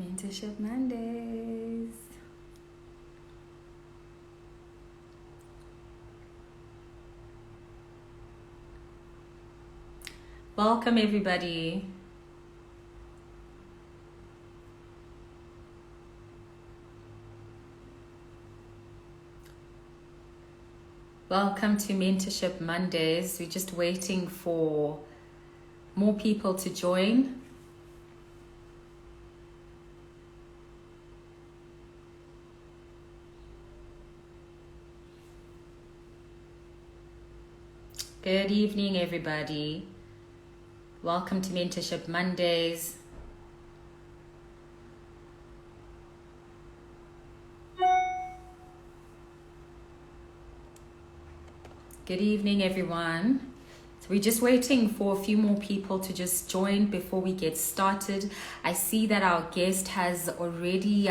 Mentorship Mondays. Welcome, everybody. Welcome to Mentorship Mondays. We're just waiting for more people to join. Good evening, everybody. Welcome to Mentorship Mondays. Good evening, everyone. So we're just waiting for a few more people to just join before we get started. I see that our guest has already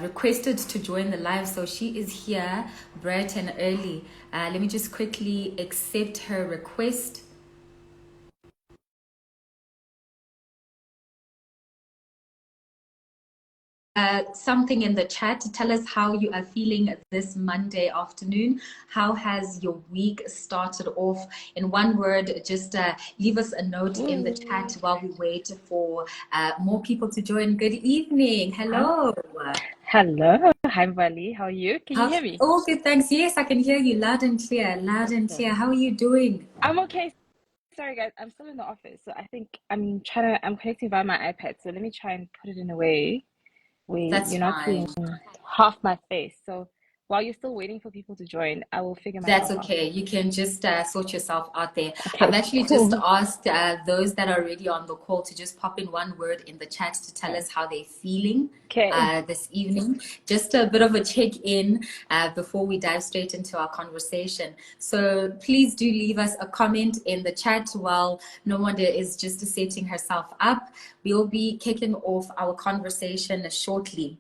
requested to join the live, so she is here bright and early. Let me just quickly accept her request. Something in the chat to tell us how you are feeling this Monday afternoon. How has your week started off? In one word, just leave us a note in the chat while we wait for more people to join. Good evening. Hello. Hello. Hi, Mbali. How are you? Can you hear me? Oh, good. Thanks. Yes, I can hear you loud and clear. Loud and clear. How are you doing? I'm okay. Sorry, guys. I'm still in the office, so I think I'm connecting via my iPad. So let me try and put it in a way where That's you're not fine. seeing half my face. So while you're still waiting for people to join, I will figure That's myself out. okay. You can just sort yourself out there. I've Okay, actually just cool. asked those that are already on the call to just pop in one word in the chat to tell us how they're feeling Okay. this evening. Just a bit of a check-in before we dive straight into our conversation. So please do leave us a comment in the chat while Nomonde is just setting herself up. We'll be kicking off our conversation shortly.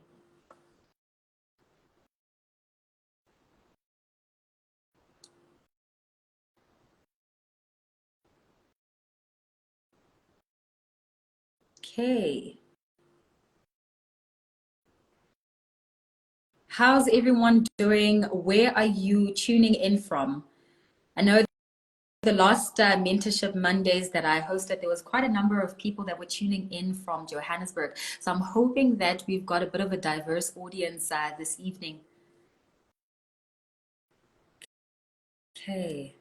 Okay. How's everyone doing? Where are you tuning in from? I know the last Mentorship Mondays that I hosted, there was quite a number of people that were tuning in from Johannesburg. So I'm hoping that we've got a bit of a diverse audience this evening. Okay.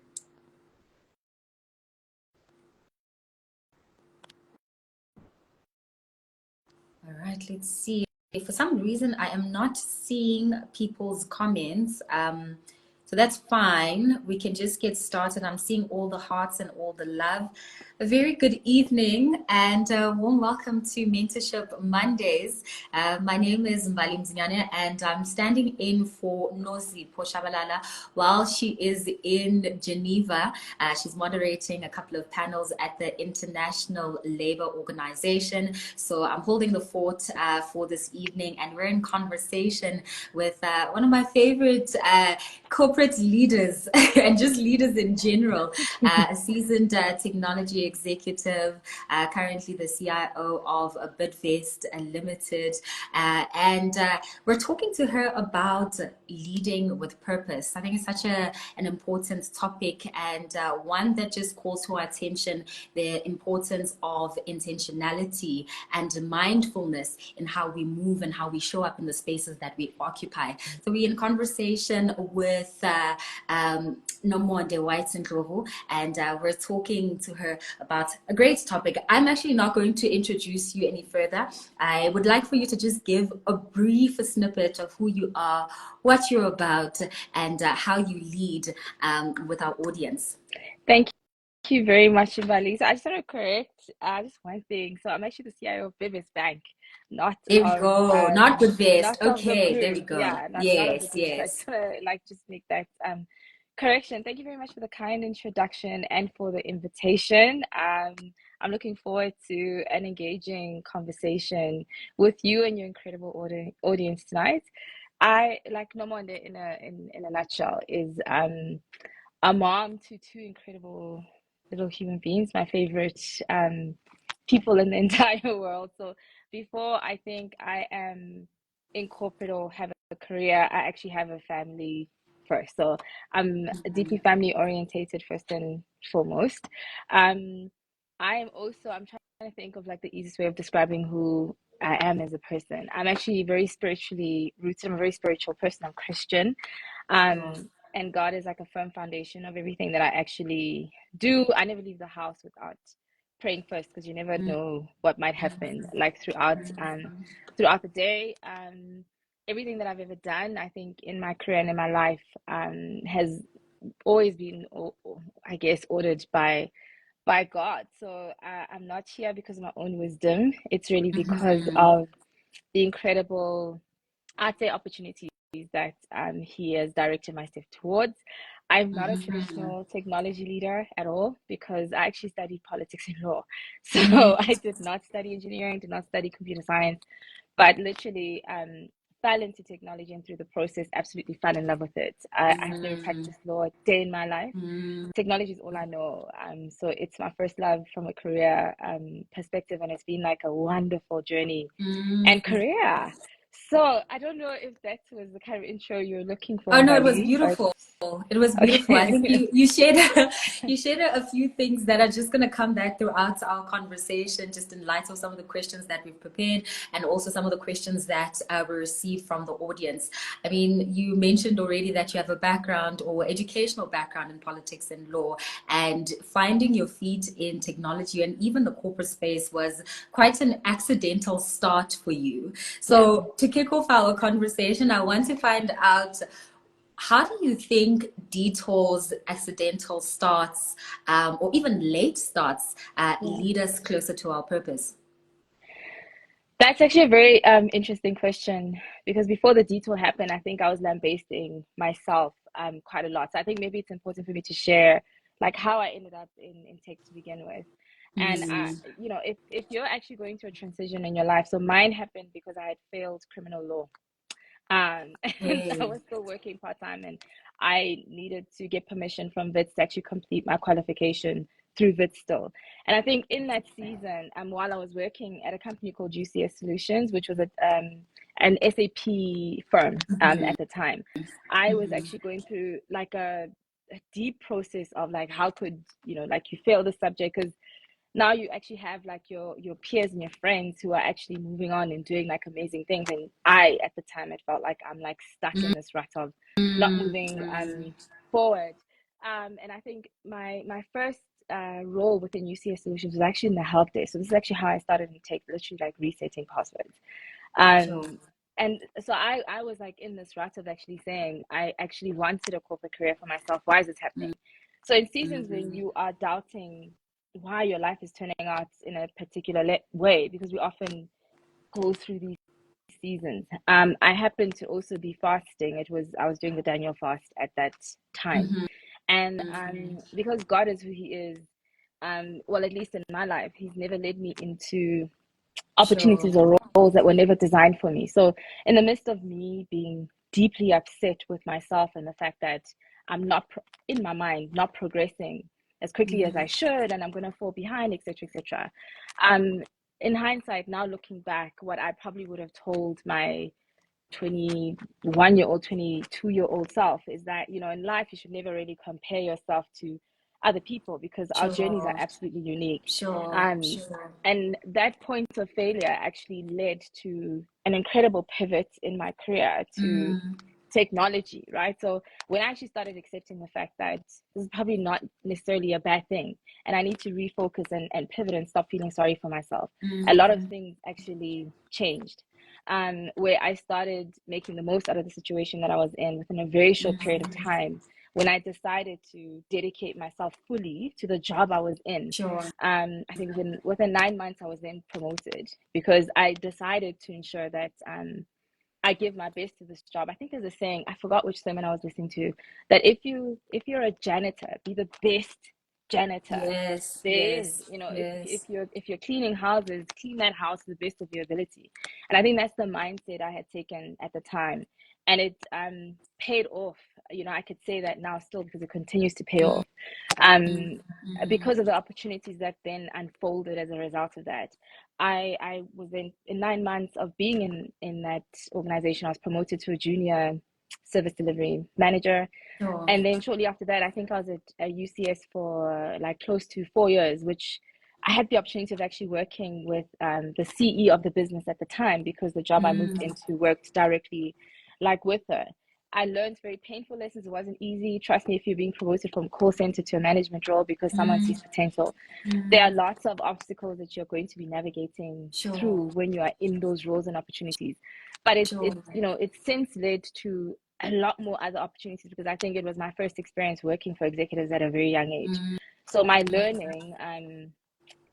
All right, let's see. For some reason, I am not seeing people's comments. So that's fine. We can just get started. I'm seeing all the hearts and all the love. A very good evening and warm welcome to Mentorship Mondays. My name is Mzinyane and I'm standing in for Nozi Poshabalala while she is in Geneva. She's moderating a couple of panels at the International Labour Organization. So I'm holding the fort for this evening and we're in conversation with one of my favorite corporate leaders and just leaders in general, a seasoned technology executive, currently the CIO of Bidvest Limited. And we're talking to her about leading with purpose. I think it's such an important topic and one that just calls to our attention the importance of intentionality and mindfulness in how we move and how we show up in the spaces that we occupy. So we're in conversation with NomondeWhite-Ndlovu, and we're talking to her about a great topic. I'm actually not going to introduce you any further. I would like for you to just give a brief snippet of who you are, what you're about, and how you lead with our audience. Thank you very much, Mbali. So I just want to correct just one thing. So I'm actually the CIO of Bidvest Bank, not There we of go. Not with not vest. of the Okay, there we group. go. Yeah, not of the Yes, group. So I yes. just want to just make that correction. Thank you very much for the kind introduction and for the invitation. I'm looking forward to an engaging conversation with you and your incredible audience tonight. I like Nomonde in a nutshell is a mom to two incredible little human beings. My favorite people in the entire world. So before I think I am in corporate or have a career, I actually have a family first. So I'm deeply family orientated first and foremost. Um, I'm trying to think of like the easiest way of describing who I am as a person. I'm actually very spiritually rooted. I'm a very spiritual person. I'm Christian. Sure. And God is like a firm foundation of everything that I actually do. I never leave the house without praying first, because you never know what might happen like throughout the day. Everything that I've ever done, I think, in my career and in my life, has always been, I guess, ordered by God. So I'm not here because of my own wisdom. It's really because of the incredible, I'd say, opportunities that he has directed my steps towards. I'm not a traditional technology leader at all, because I actually studied politics and law. So I did not study engineering, did not study computer science, but literally fell into technology, and through the process absolutely fell in love with it. I've never practiced law a day in my life. Technology is all I know. So it's my first love from a career perspective, and it's been like a wonderful journey and career. So I don't know if that was the kind of intro you're looking for, Oh no, it was Mbali, but beautiful. It was beautiful. I think okay. you shared you shared a few things that are just going to come back throughout our conversation, just in light of some of the questions that we've prepared, and also some of the questions that were received from the audience. I mean, you mentioned already that you have a background or educational background in politics and law, and finding your feet in technology and even the corporate space was quite an accidental start for you. Yeah. So to kick off our conversation, I want to find out, how do you think detours, accidental starts, or even late starts Yeah. lead us closer to our purpose? That's actually a very interesting question, because before the detour happened, I think I was lambasting myself quite a lot. So I think maybe it's important for me to share like how I ended up in tech to begin with. And if you're actually going through a transition in your life, so mine happened because I had failed criminal law. And I Hey. was still working part-time, and I needed to get permission from Wits to actually complete my qualification through Wits still. And I think in that season, while I was working at a company called UCS Solutions, which was an SAP firm at the time, I was actually going through like a deep process of like, how could, like, you fail the subject, because now you actually have like your peers and your friends who are actually moving on and doing like amazing things, and I at the time, it felt like I'm like stuck in this rut of not moving forward. And I think my first role within UCS Solutions was actually in the help desk. So this is actually how I started in tech, literally like resetting passwords. Sure. And so I was like in this rut of actually saying I actually wanted a corporate career for myself. Why is this happening? So in seasons when you are doubting why your life is turning out in a particular way, because we often go through these seasons. I happened to also be fasting. I was doing the Daniel fast at that time, and because God is who He is, well, at least in my life, He's never led me into Sure. opportunities or roles that were never designed for me. So in the midst of me being deeply upset with myself and the fact that I'm not in my mind not progressing as quickly as I should, and I'm going to fall behind, etc., etc. In hindsight, now looking back, what I probably would have told my 21-year-old, 22-year-old self is that, in life, you should never really compare yourself to other people, because our journeys are Sure. absolutely unique. Sure. Um, Sure. and that point of failure actually led to an incredible pivot in my career to technology, right? So when I actually started accepting the fact that this is probably not necessarily a bad thing, and I need to refocus and pivot and stop feeling sorry for myself, a lot of things actually changed. Where I started making the most out of the situation that I was in within a very short period of time, when I decided to dedicate myself fully to the job I was in. Sure. I think within 9 months, I was then promoted, because I decided to ensure that I give my best to this job. I think there's a saying, I forgot which sermon I was listening to, that if you're a janitor, be the best janitor Yes. there is. Yes. If you're cleaning houses, clean that house to the best of your ability. And I think that's the mindset I had taken at the time. and it paid off. You know, I could say that now still because it continues to pay off, because of the opportunities that then unfolded as a result of that. I was in 9 months of being in that organization. I was promoted to a junior service delivery manager. Sure. And then shortly after that, I think I was at UCS for like close to 4 years, which I had the opportunity of actually working with the CE of the business at the time, because the job I moved into worked directly like with her. I learned very painful lessons. It wasn't easy. Trust me, if you're being promoted from call center to a management role because someone sees potential, there are lots of obstacles that you're going to be navigating Sure. through when you are in those roles and opportunities. But it's you know, it's since led to a lot more other opportunities, because I think it was my first experience working for executives at a very young age. So my learning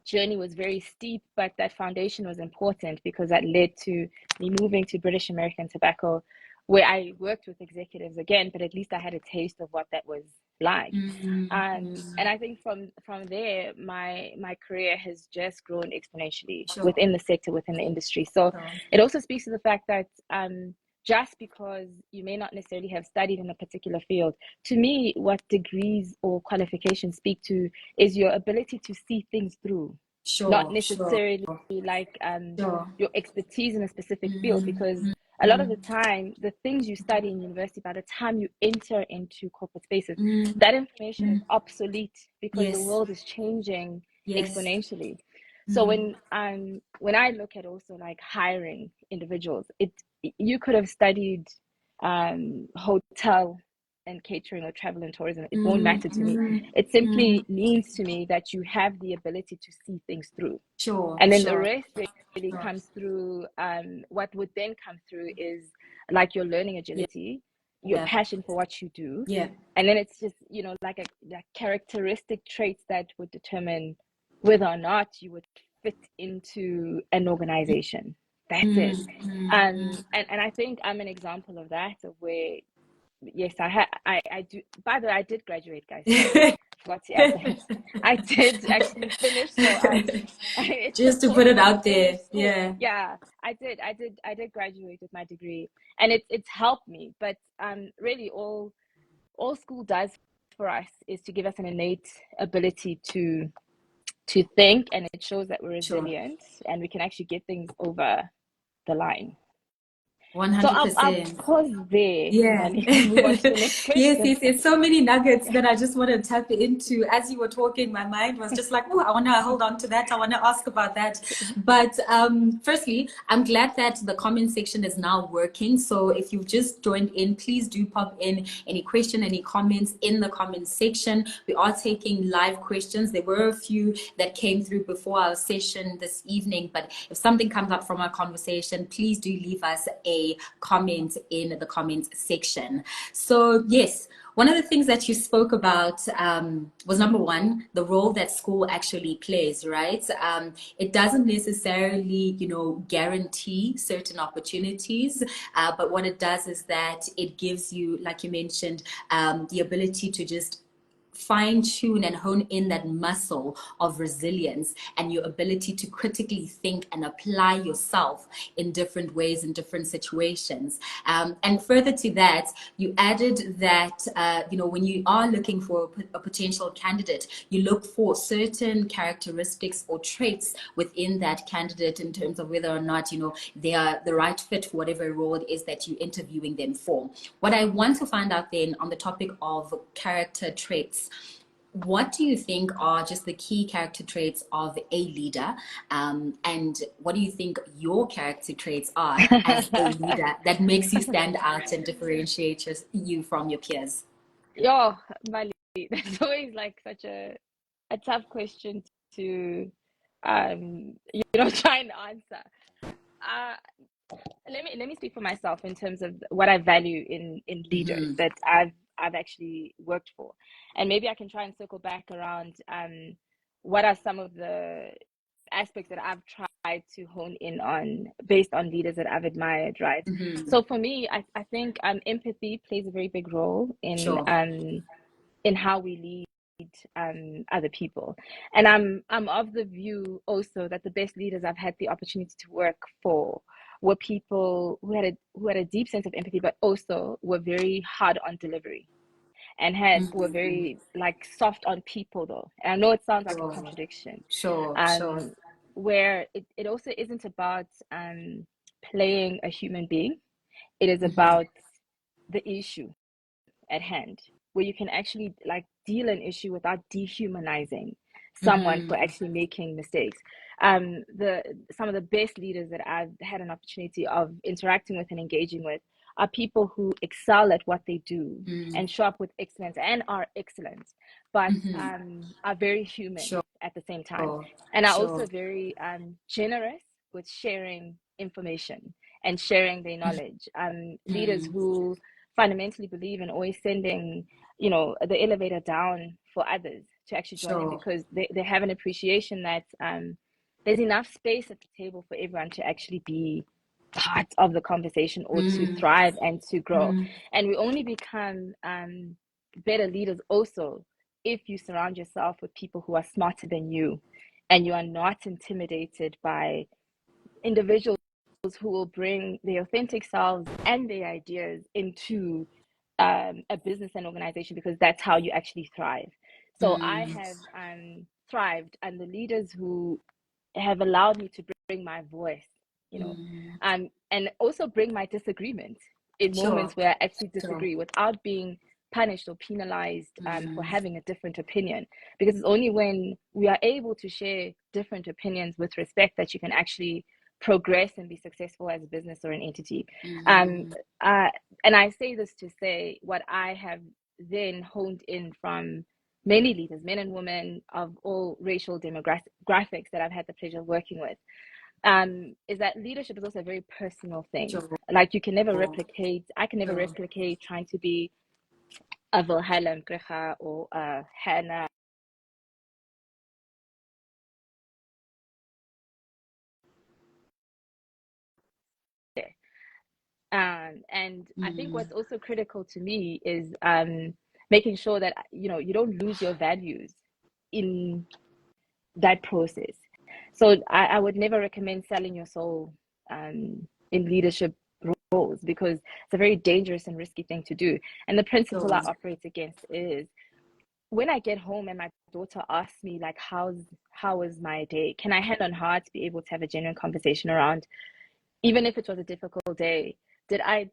journey was very steep, but that foundation was important because that led to me moving to British American Tobacco, where I worked with executives again, but at least I had a taste of what that was like. And I think from there, my career has just grown exponentially within the sector, within the industry. So it also speaks to the fact that just because you may not necessarily have studied in a particular field, to me, what degrees or qualifications speak to is your ability to see things through, not necessarily like your expertise in a specific field, because a lot of the time, the things you study in university, by the time you enter into corporate spaces, that information is obsolete because the world is changing exponentially. So when I look at also like hiring individuals, you could have studied hotel and catering or travel and tourism. It won't matter to me. It simply means to me that you have the ability to see things through. And then the rest really comes through. What would then come through is like your learning agility, your passion for what you do, and then it's just, you know, like characteristic traits that would determine whether or not you would fit into an organization. That's it. And I think I'm an example of that, of where, yes, I do. By the way, I did graduate, guys. Forgot to add that. I did actually finish. So just to put it out there, yeah, I did graduate with my degree, and it's helped me. But really, all school does for us is to give us an innate ability to think, and it shows that we're resilient and we can actually get things over the line. 100%. So I'll pause there, Mbali, and move on to the next question. Yes. So many nuggets that I just want to tap into. As you were talking, my mind was just like, oh, I want to hold on to that. I want to ask about that. But firstly, I'm glad that the comment section is now working. So if you've just joined in, please do pop in any question, any comments in the comment section. We are taking live questions. There were a few that came through before our session this evening. But if something comes up from our conversation, please do leave us a comment in the comments section. So yes, one of the things that you spoke about was, number one, the role that school actually plays, right? It doesn't necessarily, guarantee certain opportunities, but what it does is that it gives you, like you mentioned, the ability to just fine tune and hone in that muscle of resilience and your ability to critically think and apply yourself in different ways, in different situations. And further to that, you added that, when you are looking for a potential candidate, you look for certain characteristics or traits within that candidate in terms of whether or not, they are the right fit for whatever role it is that you're interviewing them for. What I want to find out then on the topic of character traits, what do you think are just the key character traits of a leader? And what do you think your character traits are as a leader that makes you stand out and differentiate you from your peers? Yo, Mbali, that's always like such a tough question to try and answer. Let me speak for myself in terms of what I value in leaders that I've actually worked for, and maybe I can try and circle back around what are some of the aspects that I've tried to hone in on based on leaders that I've admired, right? So for me, I think empathy plays a very big role in how we lead other people, and I'm of the view also that the best leaders I've had the opportunity to work for were people who had a deep sense of empathy, but also were very hard on delivery, and were very like soft on people though. And I know it sounds like a contradiction. Sure. Where it also isn't about playing a human being. It is about the issue at hand, where you can actually like deal an issue without dehumanizing someone for actually making mistakes. Some of the best leaders that I've had an opportunity of interacting with and engaging with are people who excel at what they do and show up with excellence and are excellent, but are very human at the same time, and are also very generous with sharing information and sharing their knowledge. Leaders who fundamentally believe in always sending, the elevator down for others to actually join in, because they have an appreciation that there's enough space at the table for everyone to actually be part of the conversation or to thrive and to grow. And we only become better leaders also if you surround yourself with people who are smarter than you, and you are not intimidated by individuals who will bring their authentic selves and their ideas into a business and organization, because that's how you actually thrive. So I have thrived, and the leaders who have allowed me to bring my voice, and also bring my disagreement in moments where I actually disagree without being punished or penalized for having a different opinion, because it's only when we are able to share different opinions with respect that you can actually progress and be successful as a business or an entity. And I say this to say what I have then honed in from many leaders, men and women of all racial demographics that I've had the pleasure of working with, is that leadership is also a very personal thing. Like you can never replicate, I can never replicate trying to be a Wilhelm Krecha or a Hannah. And I think what's also critical to me is making sure that you don't lose your values in that process. So I would never recommend selling your soul in leadership roles, because it's a very dangerous and risky thing to do. And the principle I operate against is, when I get home and my daughter asks me like, how was my day, can I hand on heart be able to have a genuine conversation around, even if it was a difficult day, did I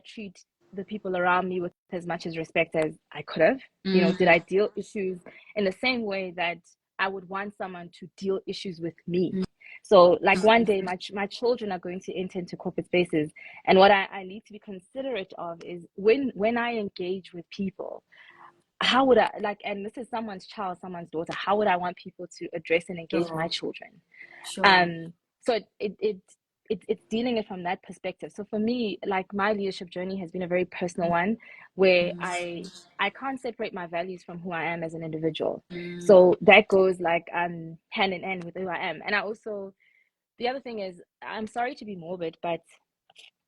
treat the people around me with as much as respect as I could have? Did I deal issues in the same way that I would want someone to deal issues with me? So like one day my children are going to enter into corporate spaces, and what I need to be considerate of is when I engage with people, how would I and this is someone's child, someone's daughter, how would I want people to address and engage my children? So it's dealing it from that perspective. So for me, like my leadership journey has been a very personal one, where I can't separate my values from who I am as an individual. So that goes like hand in hand with who I am. And I also, the other thing is, I'm sorry to be morbid, but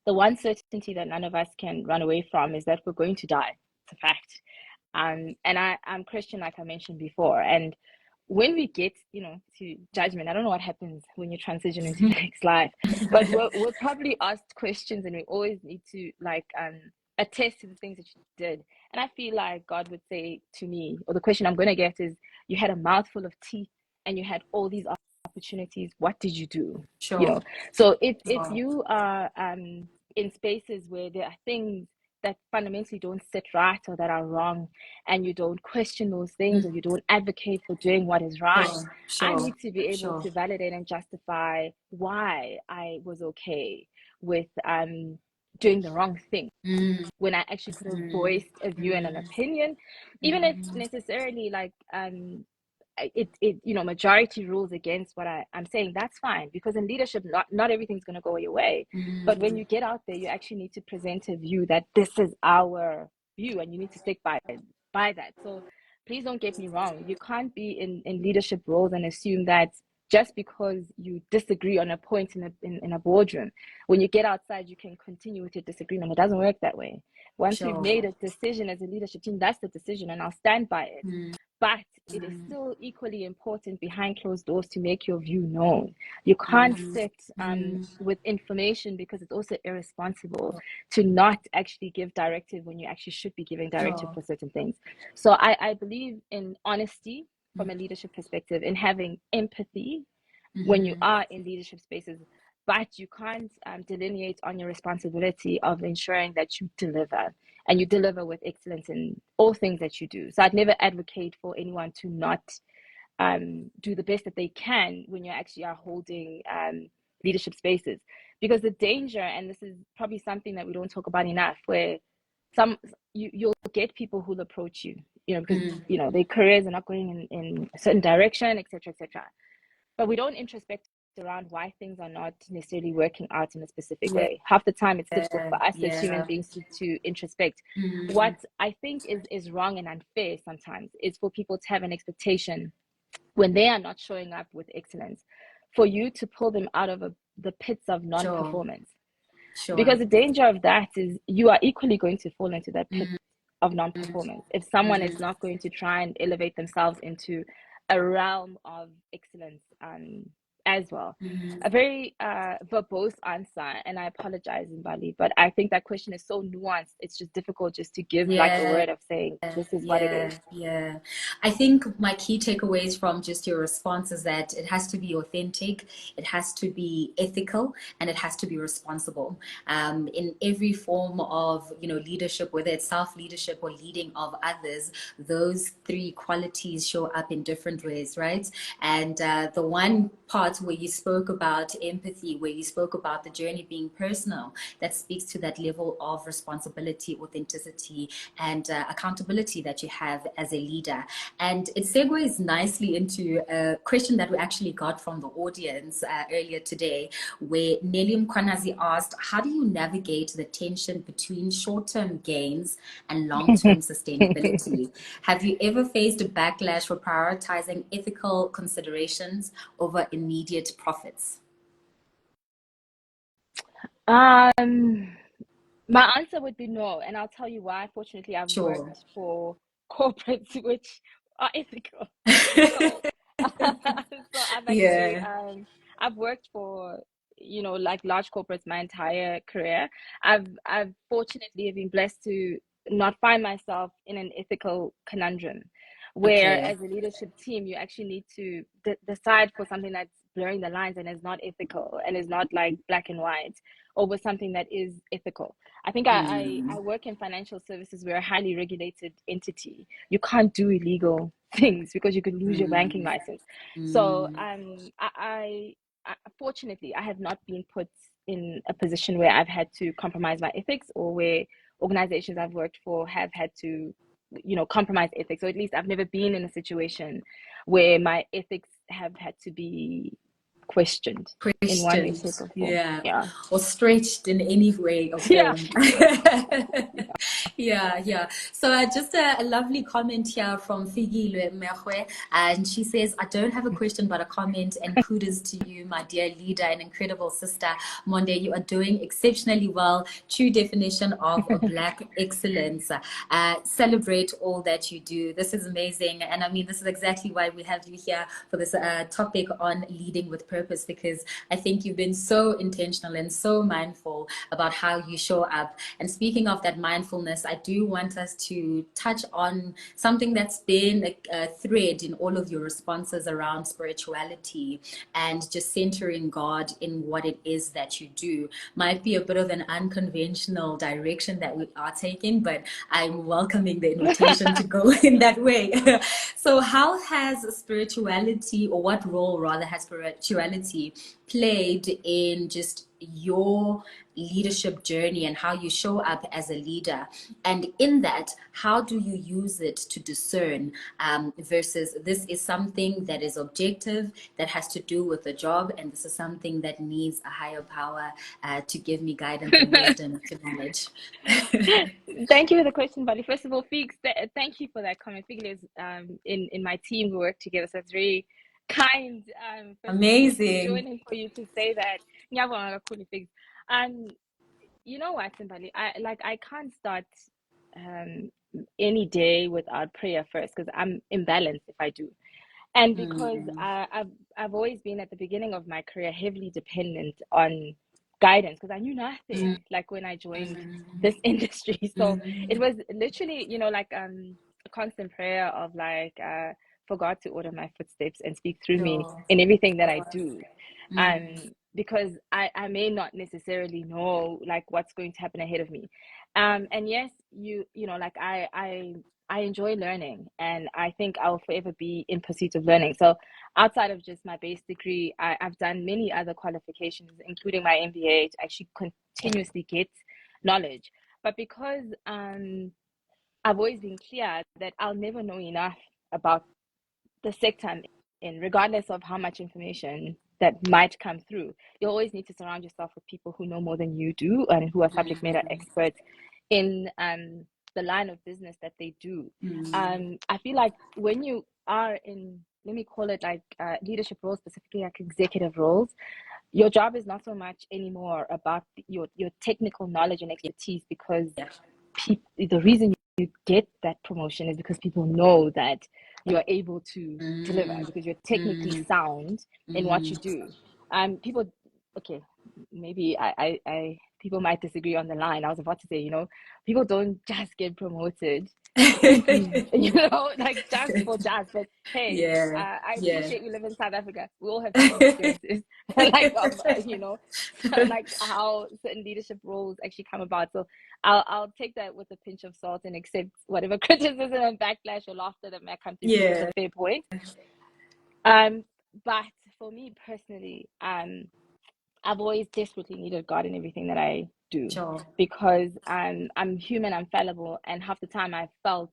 the one certainty that none of us can run away from is that we're going to die. It's a fact. And I'm Christian, like I mentioned before. And when we get, to judgment, I don't know what happens when you transition into the next life, but we're probably asked questions, and we always need to attest to the things that you did. And I feel like God would say to me, or the question I'm going to get is, you had a mouthful of teeth and you had all these opportunities. What did you do? So if you are in spaces where there are things that fundamentally don't sit right or that are wrong, and you don't question those things, or you don't advocate for doing what is right, I need to be able to validate and justify why I was okay with doing the wrong thing when I actually could have voiced a view and an opinion, even if necessarily majority rules against what I'm saying. That's fine, because in leadership, not everything's going to go your way. But when you get out there, you actually need to present a view that this is our view, and you need to stick by that. So please don't get me wrong. You can't be in leadership roles and assume that just because you disagree on a point in a boardroom, when you get outside, you can continue with your disagreement. It doesn't work that way. Once we've made a decision as a leadership team, that's the decision, and I'll stand by it. but it is still equally important behind closed doors to make your view known. You can't sit with information, because it's also irresponsible to not actually give directive when you actually should be giving directive for certain things. So I believe in honesty from a leadership perspective, in having empathy when you are in leadership spaces, but you can't delineate on your responsibility of ensuring that you deliver, and you deliver with excellence in all things that you do. So I'd never advocate for anyone to not do the best that they can when you actually are holding leadership spaces. Because the danger, and this is probably something that we don't talk about enough, where you'll get people who'll approach you, because their careers are not going in a certain direction, etc., etc. But we don't introspect around why things are not necessarily working out in a specific way. Half the time it's difficult for us as human beings to introspect. What I think is wrong and unfair sometimes is for people to have an expectation when they are not showing up with excellence, for you to pull them out of the pits of non-performance. Because the danger of that is you are equally going to fall into that pit of non-performance if someone is not going to try and elevate themselves into a realm of excellence as well. A very verbose answer, and I apologize, Mbali, but I think that question is so nuanced. It's just difficult just to give like a word of saying this is what it is. Yeah. I think my key takeaways from just your response is that it has to be authentic, it has to be ethical, and it has to be responsible. In every form of leadership, whether it's self-leadership or leading of others, those three qualities show up in different ways, right? And the one part where you spoke about empathy, where you spoke about the journey being personal, that speaks to that level of responsibility, authenticity, and accountability that you have as a leader. And it segues nicely into a question that we actually got from the audience earlier today, where Nelly Mkwanazi asked, how do you navigate the tension between short-term gains and long-term sustainability? Have you ever faced a backlash for prioritizing ethical considerations over immediate profits? My answer would be no, and I'll tell you why. Fortunately, I've worked for corporates which are ethical. So I've actually I've worked for like large corporates my entire career. I've fortunately been blessed to not find myself in an ethical conundrum, where as a leadership team you actually need to decide for something that's blurring the lines and is not ethical and is not like black and white, over something that is ethical. I think I work in financial services. We're a highly regulated entity. You can't do illegal things because you could lose your banking license. So I fortunately I have not been put in a position where I've had to compromise my ethics, or where organizations I've worked for have had to compromise ethics. So at least I've never been in a situation where my ethics have had to be questioned in one way, shape, or form. Or stretched in any way or form. So just a lovely comment here from Figilwe Mekwe, and she says, I don't have a question but a comment, and kudos to you, my dear leader and incredible sister Monde. You are doing exceptionally well. True definition of a black excellence. Celebrate all that you do. This is amazing, and I mean, this is exactly why we have you here for this topic on leading with purpose, because I think you've been so intentional and so mindful about how you show up. And speaking of that mindfulness, I do want us to touch on something that's been a thread in all of your responses around spirituality and just centering God in what it is that you do. Might be a bit of an unconventional direction that we are taking, but I'm welcoming the invitation to go in that way. So how has spirituality, or what role rather has spirituality played in just your leadership journey and how you show up as a leader? And in that, how do you use it to discern versus this is something that is objective, that has to do with the job, and this is something that needs a higher power to give me guidance and wisdom to manage? Thank you for the question, Mbali. First of all, Figs, thank you for that comment. Figs is in my team. We work together, so it's very kind. Amazing. Joining for you to say that. And you know what, Mbali, I can't start any day without prayer first, because I'm imbalanced if I do. And because I've always been at the beginning of my career heavily dependent on guidance, because I knew nothing like when I joined this industry. So it was literally, like a constant prayer of like for God to order my footsteps and speak through me in everything that I do. Because I may not necessarily know like what's going to happen ahead of me. And yes, like I enjoy learning, and I think I'll forever be in pursuit of learning. So outside of just my base degree, I've done many other qualifications, including my MBA, to actually continuously get knowledge. But because I've always been clear that I'll never know enough about the sector I'm in, regardless of how much information that might come through. You always need to surround yourself with people who know more than you do and who are subject matter experts in the line of business that they do. I feel like when you are in, let me call it like leadership roles, specifically like executive roles, your job is not so much anymore about your technical knowledge and expertise, because the reason you get that promotion is because people know that you are able to deliver, because you're technically sound in what you do. People, okay, maybe I people might disagree on the line. I was about to say, people don't just get promoted like just for just. But hey, I appreciate we live in South Africa. We all have different experiences, like like how certain leadership roles actually come about. So I'll take that with a pinch of salt and accept whatever criticism and backlash or laughter that might come through. It's a fair point. But for me personally, I've always desperately needed God in everything that I do, because I'm human, I'm fallible, and half the time I felt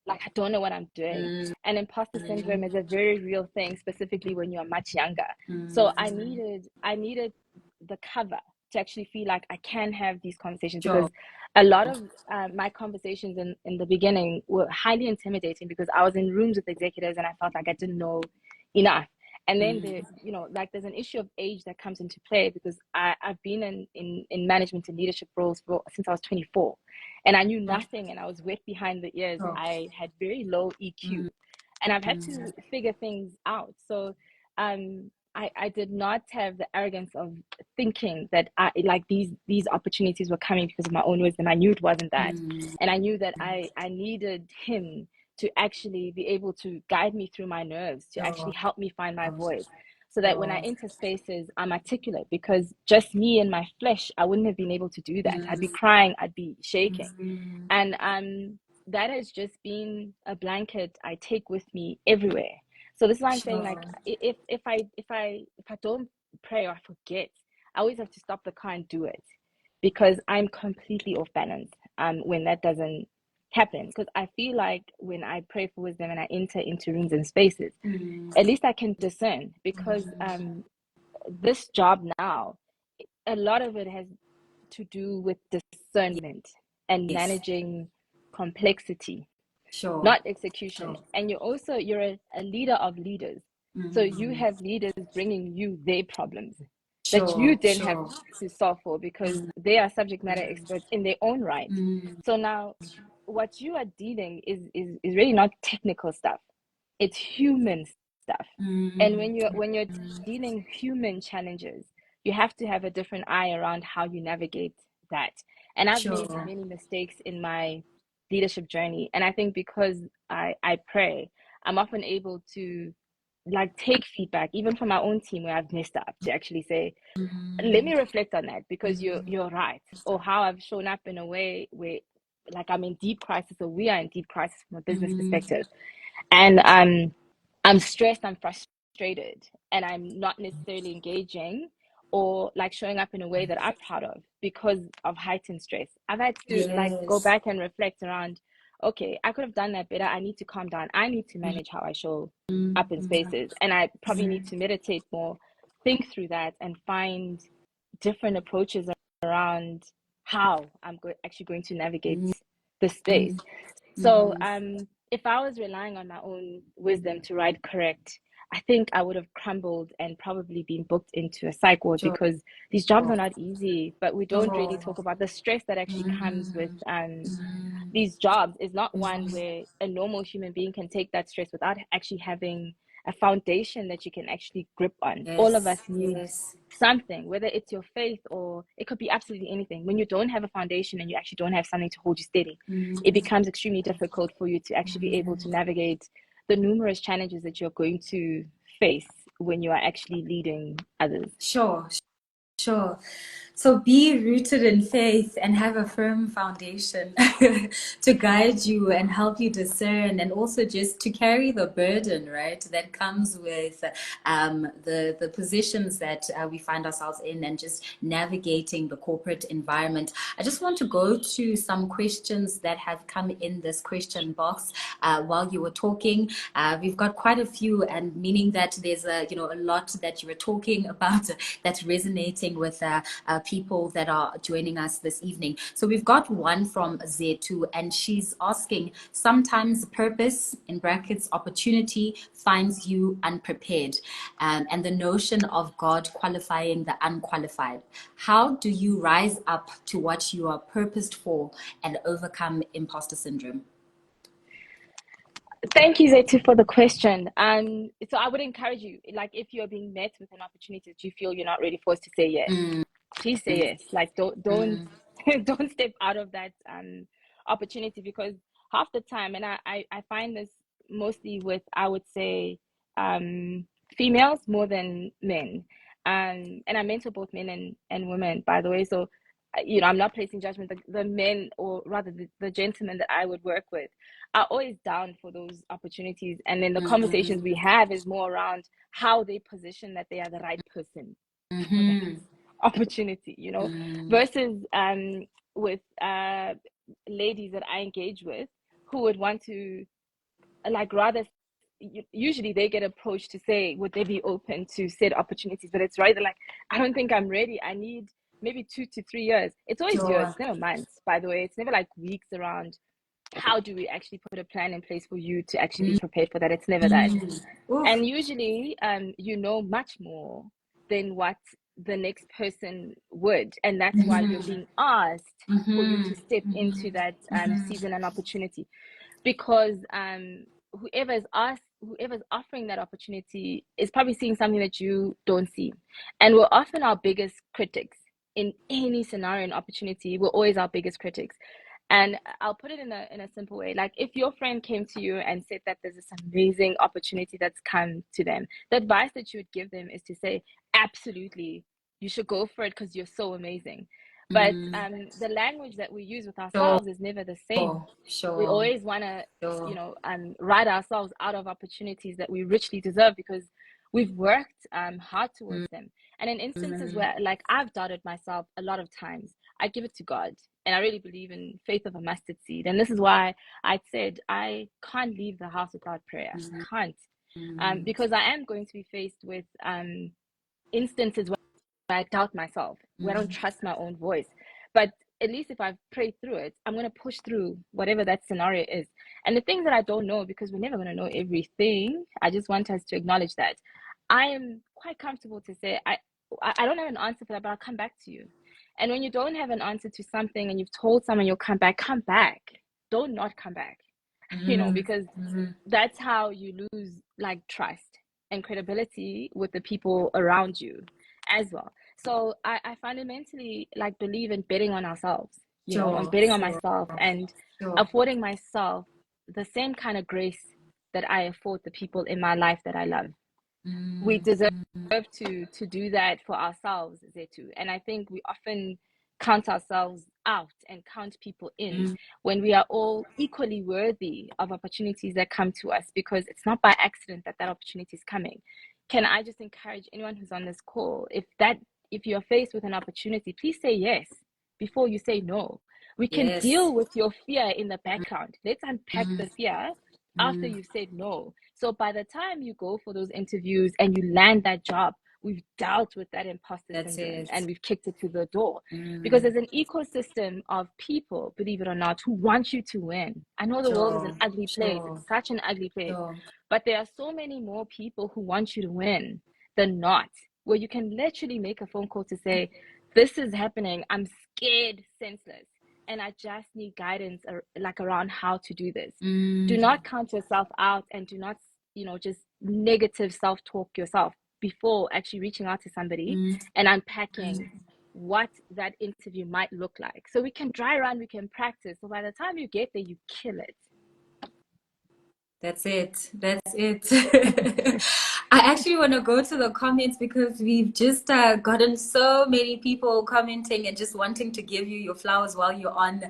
like I don't know what I'm doing. And imposter syndrome is a very real thing, specifically when you're much younger. So I needed the cover to actually feel like I can have these conversations, because a lot of my conversations in the beginning were highly intimidating, because I was in rooms with executives and I felt like I didn't know enough. And then like there's an issue of age that comes into play, because I've been in management and leadership roles since I was 24, and I knew nothing, and I was wet behind the ears. I had very low EQ, and I've had to figure things out. So I did not have the arrogance of thinking that these opportunities were coming because of my own wisdom. I knew it wasn't that, and I knew that I needed him to actually be able to guide me through my nerves, to actually help me find my voice, so that when I enter spaces, I'm articulate, because just me and my flesh, I wouldn't have been able to do that. I'd be crying, I'd be shaking. And that has just been a blanket I take with me everywhere. So this is why I'm saying, like, if I don't pray or I forget, I always have to stop the car and do it, because I'm completely off balance when that doesn't happen. Because I feel like when I pray for wisdom and I enter into rooms and spaces, at least I can discern, because this job now, a lot of it has to do with discernment and managing complexity, not execution. And you're a leader of leaders, so you have leaders bringing you their problems that you then have to solve for, because they are subject matter experts in their own right. So now what you are dealing is really not technical stuff, it's human stuff. And when you're dealing human challenges, you have to have a different eye around how you navigate that. And I've made many mistakes in my leadership journey, and I think because I pray, I'm often able to like take feedback even from my own team where I've messed up, to actually say, let me reflect on that, because you're right, or how I've shown up in a way where like I'm in deep crisis, or we are in deep crisis from a business perspective, and I'm stressed, I'm frustrated, and I'm not necessarily engaging or like showing up in a way that I'm proud of because of heightened stress. I've had to like go back and reflect around, okay, I could have done that better. I need to calm down. I need to manage how I show up in spaces, and I probably need to meditate more, think through that, and find different approaches around how I'm actually going to navigate the space. So if I was relying on my own wisdom to ride correct, I think I would have crumbled and probably been booked into a psych ward, because these jobs are not easy, but we don't really talk about the stress that actually comes with these jobs is not one where a normal human being can take that stress without actually having a foundation that you can actually grip on. All of us need something, whether it's your faith or it could be absolutely anything. When you don't have a foundation and you actually don't have something to hold you steady, it becomes extremely difficult for you to actually be able to navigate the numerous challenges that you're going to face when you are actually leading others. Sure. So be rooted in faith and have a firm foundation to guide you and help you discern, and also just to carry the burden, right, that comes with the positions that we find ourselves in, and just navigating the corporate environment. I just want to go to some questions that have come in this question box while you were talking. We've got quite a few, and meaning that there's a lot that you were talking about that's resonating with people that are joining us this evening. So we've got one from Zetu, and she's asking, sometimes purpose, in brackets, opportunity, finds you unprepared, and the notion of God qualifying the unqualified. How do you rise up to what you are purposed for and overcome imposter syndrome? Thank you, Zetu, for the question. So I would encourage you, like, if you're being met with an opportunity that you feel you're not ready for, to say yes. Please say yes. Like, don't don't step out of that opportunity, because half the time, and I find this mostly with, I would say, females more than men. And I mentor both men and women, by the way. So, I'm not placing judgment. The men, or rather the gentlemen that I would work with, are always down for those opportunities. And then the conversations we have is more around how they position that they are the right person for that opportunity, versus with ladies that I engage with who would want to, like, rather, usually they get approached to say, would they be open to said opportunities? But it's rather like, I don't think I'm ready. I need maybe 2 to 3 years. It's always years, it's never months, by the way. It's never like weeks around how do we actually put a plan in place for you to actually be prepared for that. It's never that. And usually much more than what the next person would, and that's why you're being asked for you to step into that season and opportunity, because whoever's offering that opportunity is probably seeing something that you don't see. And we're often our biggest critics in any scenario and opportunity. We're always our biggest critics. And I'll put it in a simple way. Like, if your friend came to you and said that there's this amazing opportunity that's come to them, the advice that you would give them is to say, absolutely, you should go for it because you're so amazing. But the language that we use with ourselves is never the same. We always want to, write ourselves out of opportunities that we richly deserve because we've worked hard towards them. And in instances where, like, I've doubted myself a lot of times, I give it to God. And I really believe in faith of a mustard seed. And this is why I said I can't leave the house without prayer. Can't. Because I am going to be faced with instances where I doubt myself, where I don't trust my own voice. But at least if I've prayed through it, I'm going to push through whatever that scenario is. And the things that I don't know, because we're never going to know everything, I just want us to acknowledge that. I am quite comfortable to say, I don't have an answer for that, but I'll come back to you. And when you don't have an answer to something and you've told someone you'll come back. Don't not come back, because that's how you lose, like, trust and credibility with the people around you as well. So I fundamentally, like, believe in betting on ourselves, and betting on myself and affording myself the same kind of grace that I afford the people in my life that I love. We deserve to do that for ourselves, Zetu. And I think we often count ourselves out and count people in when we are all equally worthy of opportunities that come to us, because it's not by accident that opportunity is coming. Can I just encourage anyone who's on this call, if you're faced with an opportunity, please say yes before you say no. We can deal with your fear in the background. Let's unpack the fear after you've said no. So by the time you go for those interviews and you land that job, we've dealt with that imposter syndrome and we've kicked it to the door. Because there's an ecosystem of people, believe it or not, who want you to win. I know the world is an ugly place. It's such an ugly place. But there are so many more people who want you to win than not, where you can literally make a phone call to say, this is happening. I'm scared senseless. and I just need guidance like around how to do this. Do Mm. not count yourself out, and do not, just negative self-talk yourself before actually reaching out to somebody and unpacking what that interview might look like. So we can dry run, we can practice. So by the time you get there, you kill it. That's it. That's it. I actually want to go to the comments because we've just gotten so many people commenting and just wanting to give you your flowers while you're on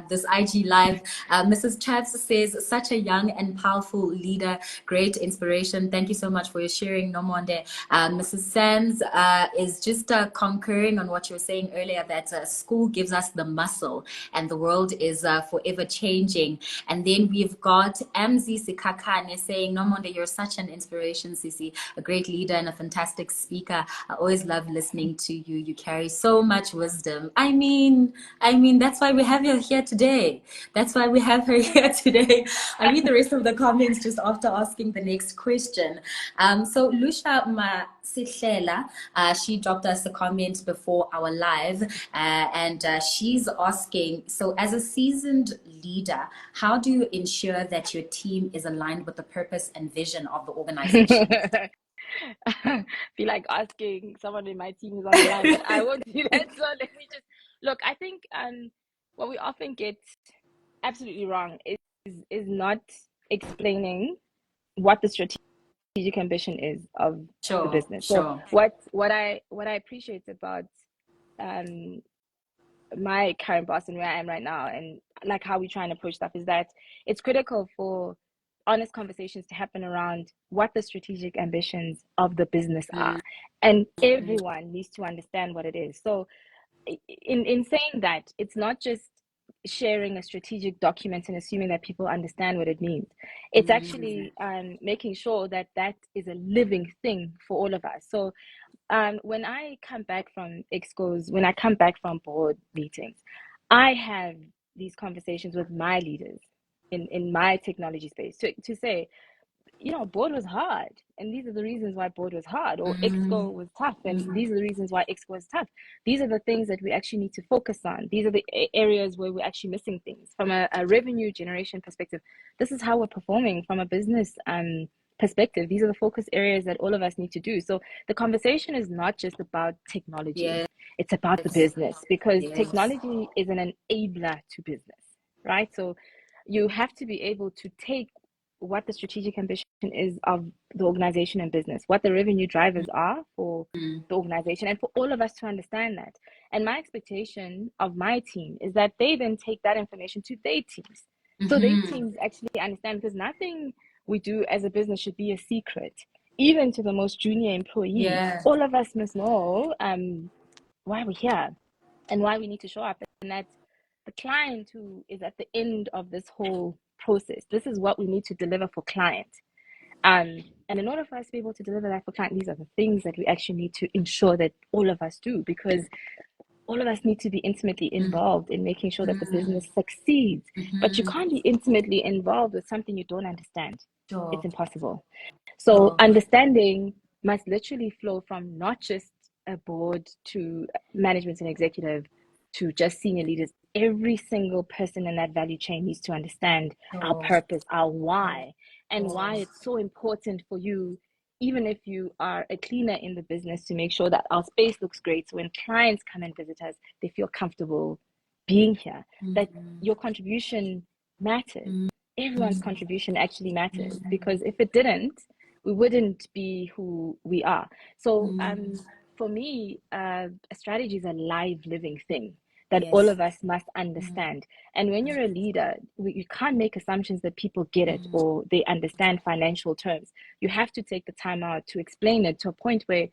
this IG live. Mrs. Chavs says, such a young and powerful leader, great inspiration. Thank you so much for your sharing, Nomonde. Mrs. Sands is just concurring on what you were saying earlier, that school gives us the muscle and the world is forever changing. And then we've got Mz Kakane saying, Nomonde, you're such an inspiration, Sisi, a great leader and a fantastic speaker. I always love listening to you. You carry so much wisdom. I mean, that's why we have her here today. That's why we have her here today. I read the rest of the comments just after asking the next question. So Lusha Masihlela, she dropped us a comment before our live, and she's asking, so as a seasoned leader, how do you ensure that your team is aligned with the purpose and vision of the organization? Feel like asking someone in my team is on the line, but I won't do that. So let me just look. I think what we often get absolutely wrong is not explaining what the strategic ambition is of the business. So what I appreciate about my current boss and where I am right now, and like how we try and approach stuff, is that it's critical for honest conversations to happen around what the strategic ambitions of the business are, and everyone needs to understand what it is. So in saying that, it's not just sharing a strategic document and assuming that people understand what it means. It's actually making sure that that is a living thing for all of us. So when I come back from excos, when I come back from board meetings, I have these conversations with my leaders in my technology space to say, board was hard, and these are the reasons why board was hard, or exco was tough, and these are the reasons why exco was tough. These are the things that we actually need to focus on. These are the areas where we're actually missing things from a revenue generation perspective. This is how we're performing from a business perspective. These are the focus areas that all of us need to do. So the conversation is not just about technology, it's about the business, because technology is an enabler to business, right? So you have to be able to take what the strategic ambition is of the organization and business, what the revenue drivers are for the organization, and for all of us to understand that. And my expectation of my team is that they then take that information to their teams. So their teams actually understand, because nothing we do as a business should be a secret, even to the most junior employee. All of us must know why we're here and why we need to show up, and that the client who is at the end of this whole process, this is what we need to deliver for client. And in order for us to be able to deliver that for client, these are the things that we actually need to ensure that all of us do, because all of us need to be intimately involved in making sure that the business succeeds. But you can't be intimately involved with something you don't understand. It's impossible. So understanding must literally flow from not just a board to management and executive to just senior leaders. Every single person in that value chain needs to understand our purpose, our why, and why it's so important for you, even if you are a cleaner in the business, to make sure that our space looks great. So when clients come and visit us, they feel comfortable being here, that your contribution matters. Everyone's contribution actually matters, because if it didn't, we wouldn't be who we are. So for me, a strategy is a live, living thing that all of us must understand. And when you're a leader, you can't make assumptions that people get it or they understand financial terms. You have to take the time out to explain it to a point where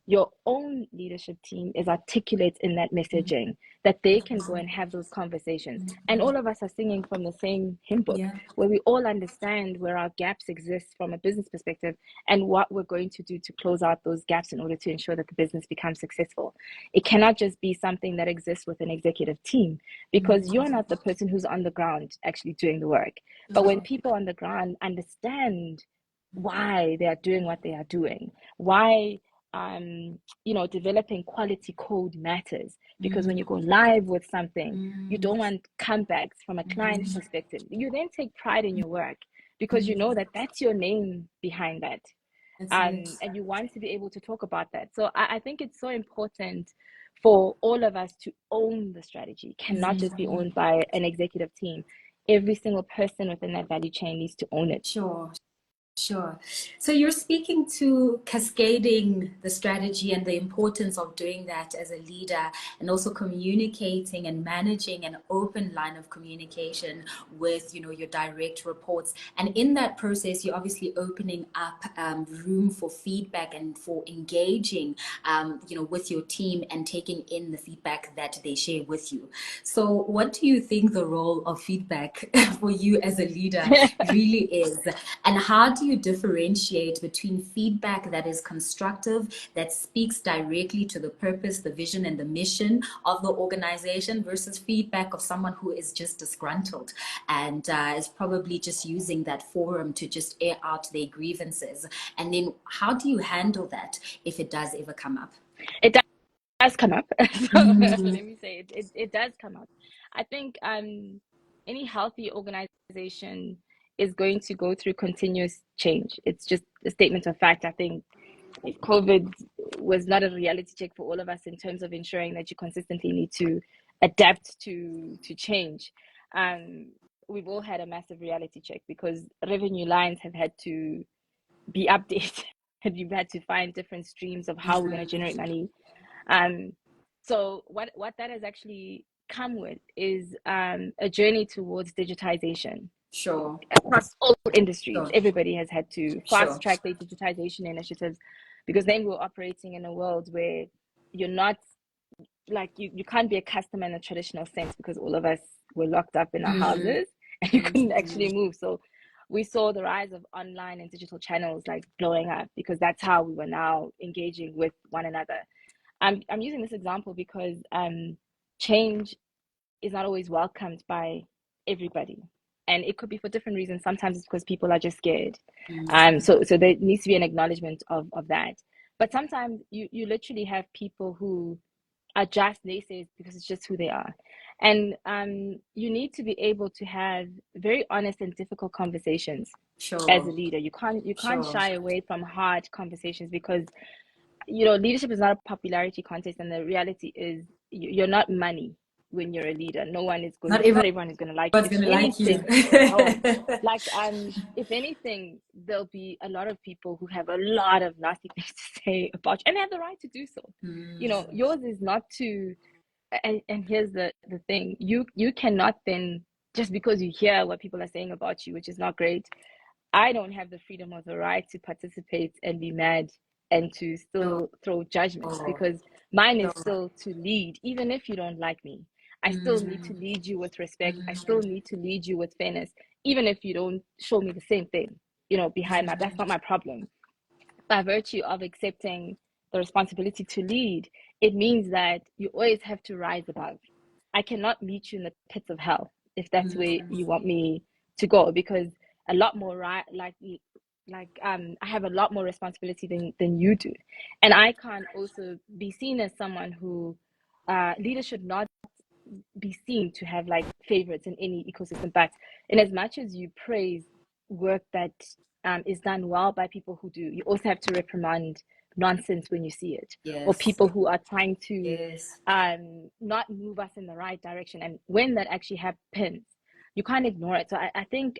your own leadership team is articulate in that messaging, that they can go and have those conversations. And all of us are singing from the same hymn book, where we all understand where our gaps exist from a business perspective and what we're going to do to close out those gaps in order to ensure that the business becomes successful. It cannot just be something that exists with an executive team, because you're not the person who's on the ground actually doing the work. But when people on the ground understand why they are doing what they are doing, why developing quality code matters, because when you go live with something, you don't want comebacks from a client's perspective. You then take pride in your work because you know that that's your name behind that. And you want to be able to talk about that. So I think it's so important for all of us to own the strategy. It cannot just be owned by an executive team. Every single person within that value chain needs to own it. Sure. Sure. So you're speaking to cascading the strategy and the importance of doing that as a leader, and also communicating and managing an open line of communication with, you know, your direct reports. And in that process, you're obviously opening up room for feedback and for engaging, you know, with your team and taking in the feedback that they share with you. So what do you think the role of feedback for you as a leader really is? And how do you differentiate between feedback that is constructive, that speaks directly to the purpose, the vision, and the mission of the organization, versus feedback of someone who is just disgruntled and is probably just using that forum to just air out their grievances? And then how do you handle that if it does ever come up? It does come up. So let me say it does come up. I think any healthy organization is going to go through continuous change. It's just a statement of fact. I think if COVID was not a reality check for all of us in terms of ensuring that you consistently need to adapt to change, we've all had a massive reality check because revenue lines have had to be updated and you've had to find different streams of how we're going to generate money. So what that has actually come with is a journey towards digitization. Sure. Across all industries, Sure. everybody has had to fast track Sure. their digitization initiatives, because then we're operating in a world where you're not like you can't be a customer in a traditional sense because all of us were locked up in our houses and you couldn't actually move. So we saw the rise of online and digital channels like blowing up because that's how we were now engaging with one another. I'm using this example because change is not always welcomed by everybody, and it could be for different reasons. Sometimes it's because people are just scared. So there needs to be an acknowledgement of that. But sometimes you literally have people who are just naysayers because it's just who they are. And you need to be able to have very honest and difficult conversations. Sure. As a leader. You can't Sure. shy away from hard conversations because, you know, leadership is not a popularity contest, and the reality is you're not money when you're a leader. Not everyone is going to like you. Gonna like you. If anything, there'll be a lot of people who have a lot of nasty things to say about you, and they have the right to do so. You know, yours is not to. And here's the thing: you cannot then, just because you hear what people are saying about you, which is not great. I don't have the freedom or the right to participate and be mad and to still throw judgments, because mine is still to lead. Even if you don't like me, I still need to lead you with respect. I still need to lead you with fairness, even if you don't show me the same thing, you know, behind that's not my problem. By virtue of accepting the responsibility to lead, it means that you always have to rise above. I cannot meet you in the pits of hell if that's where you want me to go, because a lot more I have a lot more responsibility than you do. And I can't also be seen as someone who leaders should not be seen to have like favorites in any ecosystem. But in as much as you praise work that is done well by people who do, you also have to reprimand nonsense when you see it. Or people who are trying to not move us in the right direction. And when that actually happens, you can't ignore it. So I think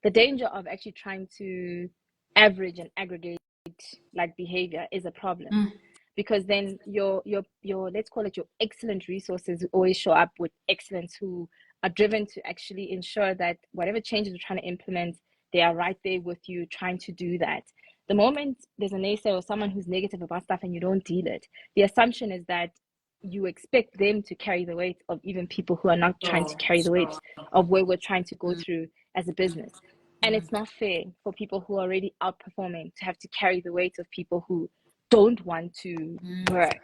the danger of actually trying to average and aggregate like behavior is a problem. Because then your let's call it your excellent resources always show up with excellence, who are driven to actually ensure that whatever changes we're trying to implement, they are right there with you trying to do that. The moment there's a naysayer or someone who's negative about stuff and you don't deal it, the assumption is that you expect them to carry the weight of even people who are not trying to carry the weight of where we're trying to go through as a business. And it's not fair for people who are already outperforming to have to carry the weight of people who don't want to work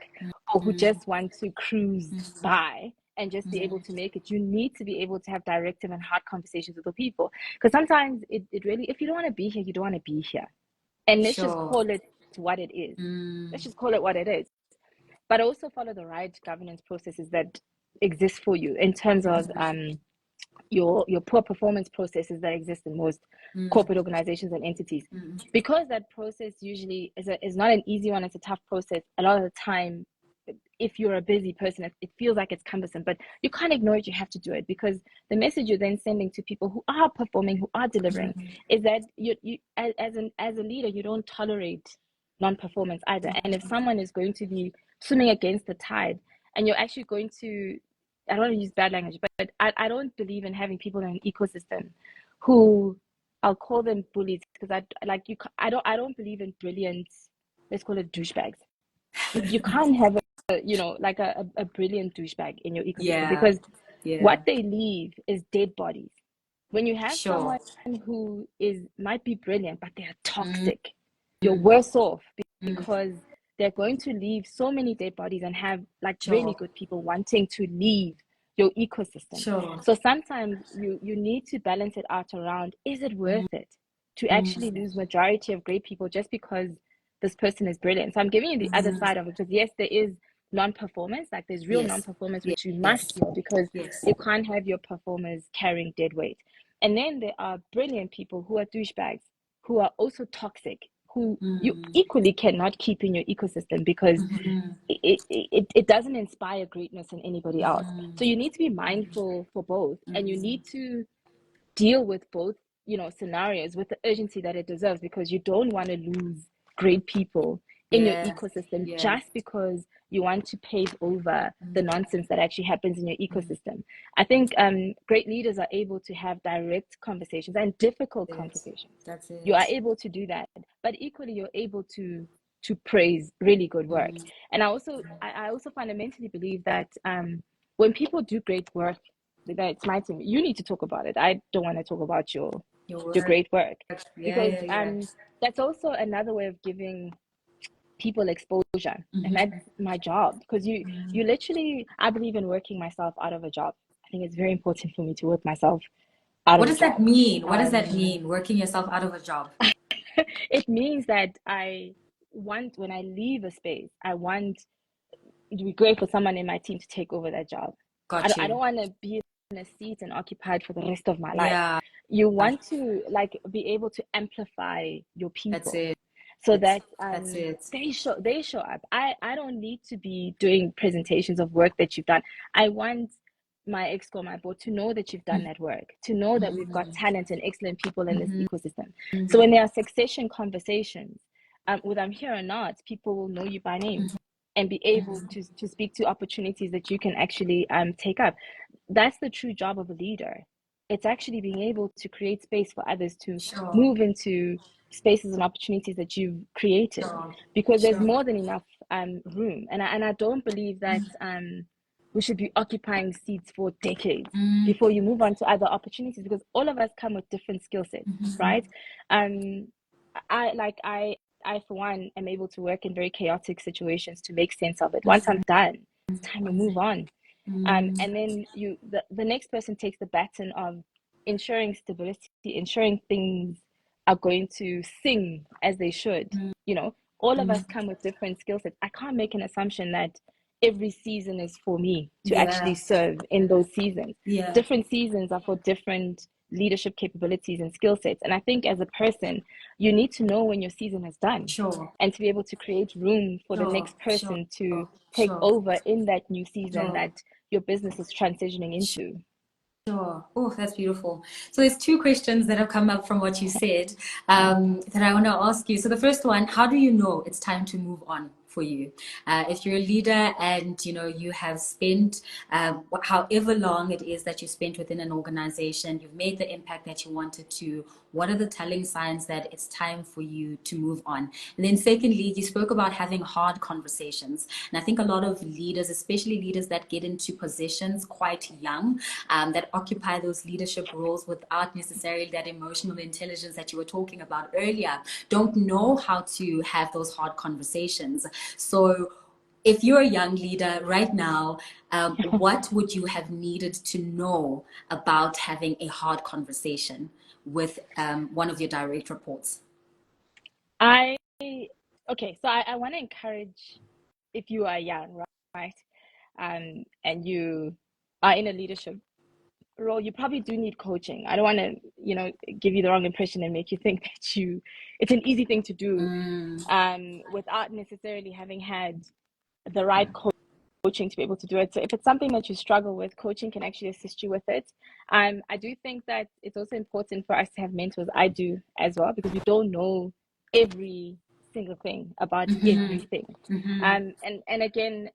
or who just want to cruise by and just be able to make it. You need to be able to have directive and hard conversations with the people, because sometimes it really, if you don't want to be here, you don't want to be here, and let's just call it what it is. Let's just call it what it is. but also follow the right governance processes that exist for you in terms of your poor performance processes that exist in most corporate organizations and entities. Because that process usually is not an easy one, it's a tough process. A lot of the time, if you're a busy person, it feels like it's cumbersome, but you can't ignore it. You have to do it, because the message you're then sending to people who are performing, who are delivering, is that you as a leader, you don't tolerate non-performance either. And if someone is going to be swimming against the tide, and you're actually going to, I don't want to use bad language, but I don't believe in having people in an ecosystem who, I'll call them bullies, because I don't believe in brilliant, let's call it douchebags. You can't have a brilliant douchebag in your ecosystem, because what they leave is dead bodies. When you have someone who might be brilliant, but they are toxic, you're worse off, because they're going to leave so many dead bodies and have really good people wanting to leave your ecosystem. So sometimes you need to balance it out around, is it worth it to actually lose majority of great people just because this person is brilliant? So I'm giving you the other side of it, because yes, there is non-performance, like there's real non-performance, which you must deal, because you can't have your performers carrying dead weight. And then there are brilliant people who are douchebags, who are also toxic, who you equally cannot keep in your ecosystem, because it doesn't inspire greatness in anybody else. So you need to be mindful for both, and you need to deal with both, scenarios with the urgency that it deserves, because you don't want to lose great people in your ecosystem just because you want to pave over the nonsense that actually happens in your ecosystem. I think great leaders are able to have direct conversations and difficult conversations. That's it. You are able to do that, but equally you're able to praise really good work. And I also fundamentally believe that when people do great work, that's my team, you need to talk about it. I don't want to talk about your great work, because that's also another way of giving people exposure, and that's my job, because you literally, I believe in working myself out of a job. I think it's very important for me to work myself out of a job. What does that mean? What does that mean, working yourself out of a job? It means that I want, when I leave a space, I want it to be great for someone in my team to take over that job. I don't want to be in a seat and occupied for the rest of my life. You want to be able to amplify your people. That's it. So that they show up. I don't need to be doing presentations of work that you've done. I want my exco, my board, to know that you've done that work, to know that we've got talent and excellent people in this ecosystem. So when there are succession conversations, whether I'm here or not, people will know you by name and be able to speak to opportunities that you can actually take up. That's the true job of a leader. It's actually being able to create space for others to move into spaces and opportunities that you've created, because there's more than enough room. And I don't believe that we should be occupying seats for decades before you move on to other opportunities, because all of us come with different skill sets, right? I for one am able to work in very chaotic situations to make sense of it. Once I'm done, it's time to move on. And then the next person takes the baton of ensuring stability, ensuring things are going to sing as they should. All of us come with different skill sets. I can't make an assumption that every season is for me to actually serve in those seasons. Different seasons are for different leadership capabilities and skill sets. And I think as a person, you need to know when your season is done, and to be able to create room for the next person to take over in that new season that your business is transitioning into. Oh, that's beautiful. So there's two questions that have come up from what you said that I want to ask you. So the first one, how do you know it's time to move on for you? If you're a leader and you have spent however long it is that you spent within an organization, you've made the impact that you wanted to, what are the telling signs that it's time for you to move on? And then secondly, you spoke about having hard conversations. And I think a lot of leaders, especially leaders that get into positions quite young, that occupy those leadership roles without necessarily that emotional intelligence that you were talking about earlier, don't know how to have those hard conversations. So if you're a young leader right now, what would you have needed to know about having a hard conversation with one of your direct reports? So I want to encourage if you are young, right? And you are in a leadership role, you probably do need coaching. I don't want to, give you the wrong impression and make you think that it's an easy thing to do, without necessarily having had the right coaching to be able to do it. So if it's something that you struggle with, coaching can actually assist you with it. I do think that it's also important for us to have mentors. I do as well, because we don't know every single thing about everything. And again,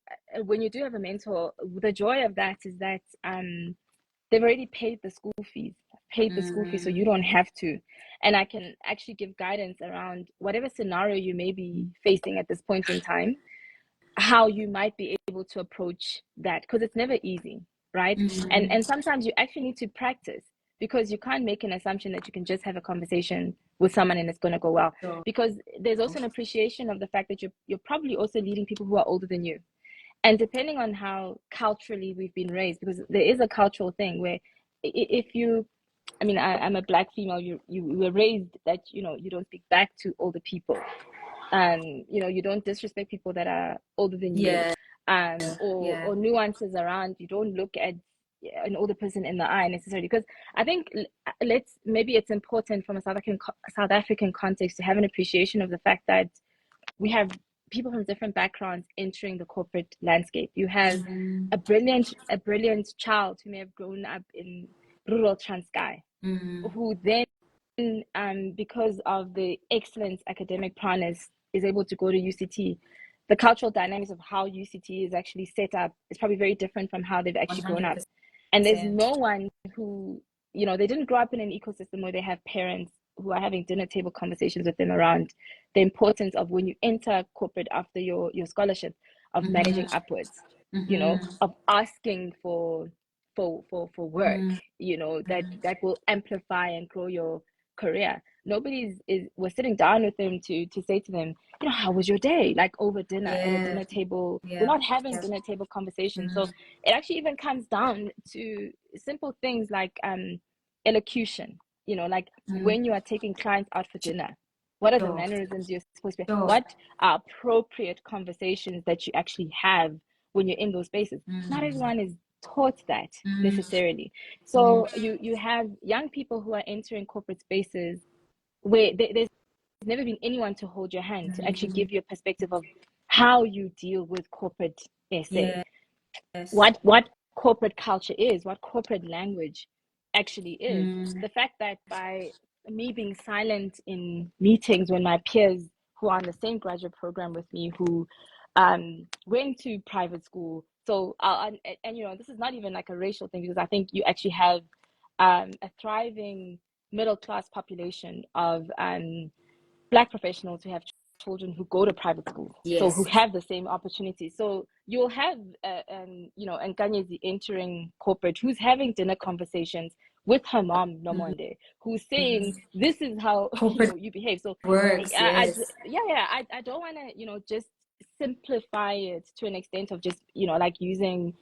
when you do have a mentor, the joy of that is that they've already paid the school fees, so you don't have to. And I can actually give guidance around whatever scenario you may be facing at this point in time, how you might be able to approach that, because it's never easy, right? And sometimes you actually need to practice, because you can't make an assumption that you can just have a conversation with someone and it's going to go well. Sure. Because there's also an appreciation of the fact that you're probably also leading people who are older than you. And depending on how culturally we've been raised, because there is a cultural thing where if you, I'm a Black female, you were raised that, you don't speak back to older people. You don't disrespect people that are older than you. Or nuances around, you don't look at an older person in the eye necessarily. Because I think maybe it's important from a South African context to have an appreciation of the fact that we have people from different backgrounds entering the corporate landscape. You have a brilliant child who may have grown up in rural Transkei, who then, because of the excellent academic prowess, is able to go to UCT. The cultural dynamics of how UCT is actually set up is probably very different from how they've actually 100%. Grown up. And there's no one who, they didn't grow up in an ecosystem where they have parents who are having dinner table conversations with them around the importance of, when you enter corporate after your scholarship, of managing upwards, of asking for work, that will amplify and grow your career. Nobody was sitting down with them to say to them, how was your day? Like over dinner, at a dinner table. We're not having dinner table conversations. So it actually even comes down to simple things like elocution. When you are taking clients out for dinner, what are the mannerisms you're supposed to be? What are appropriate conversations that you actually have when you're in those spaces? Not everyone is taught that necessarily. So you have young people who are entering corporate spaces where there's never been anyone to hold your hand, to actually give you a perspective of how you deal with corporate SA. What corporate culture is, what corporate language actually is. The fact that by me being silent in meetings when my peers who are on the same graduate program with me, who went to private school, so and this is not even like a racial thing, because I think you actually have a thriving middle class population of Black professionals who have children who go to private schools, so who have the same opportunities. So you'll have Nkanyezi entering corporate, who's having dinner conversations with her mom, Nomonde, who's saying this is how you behave. So works, I don't want to just simplify it to an extent of just like using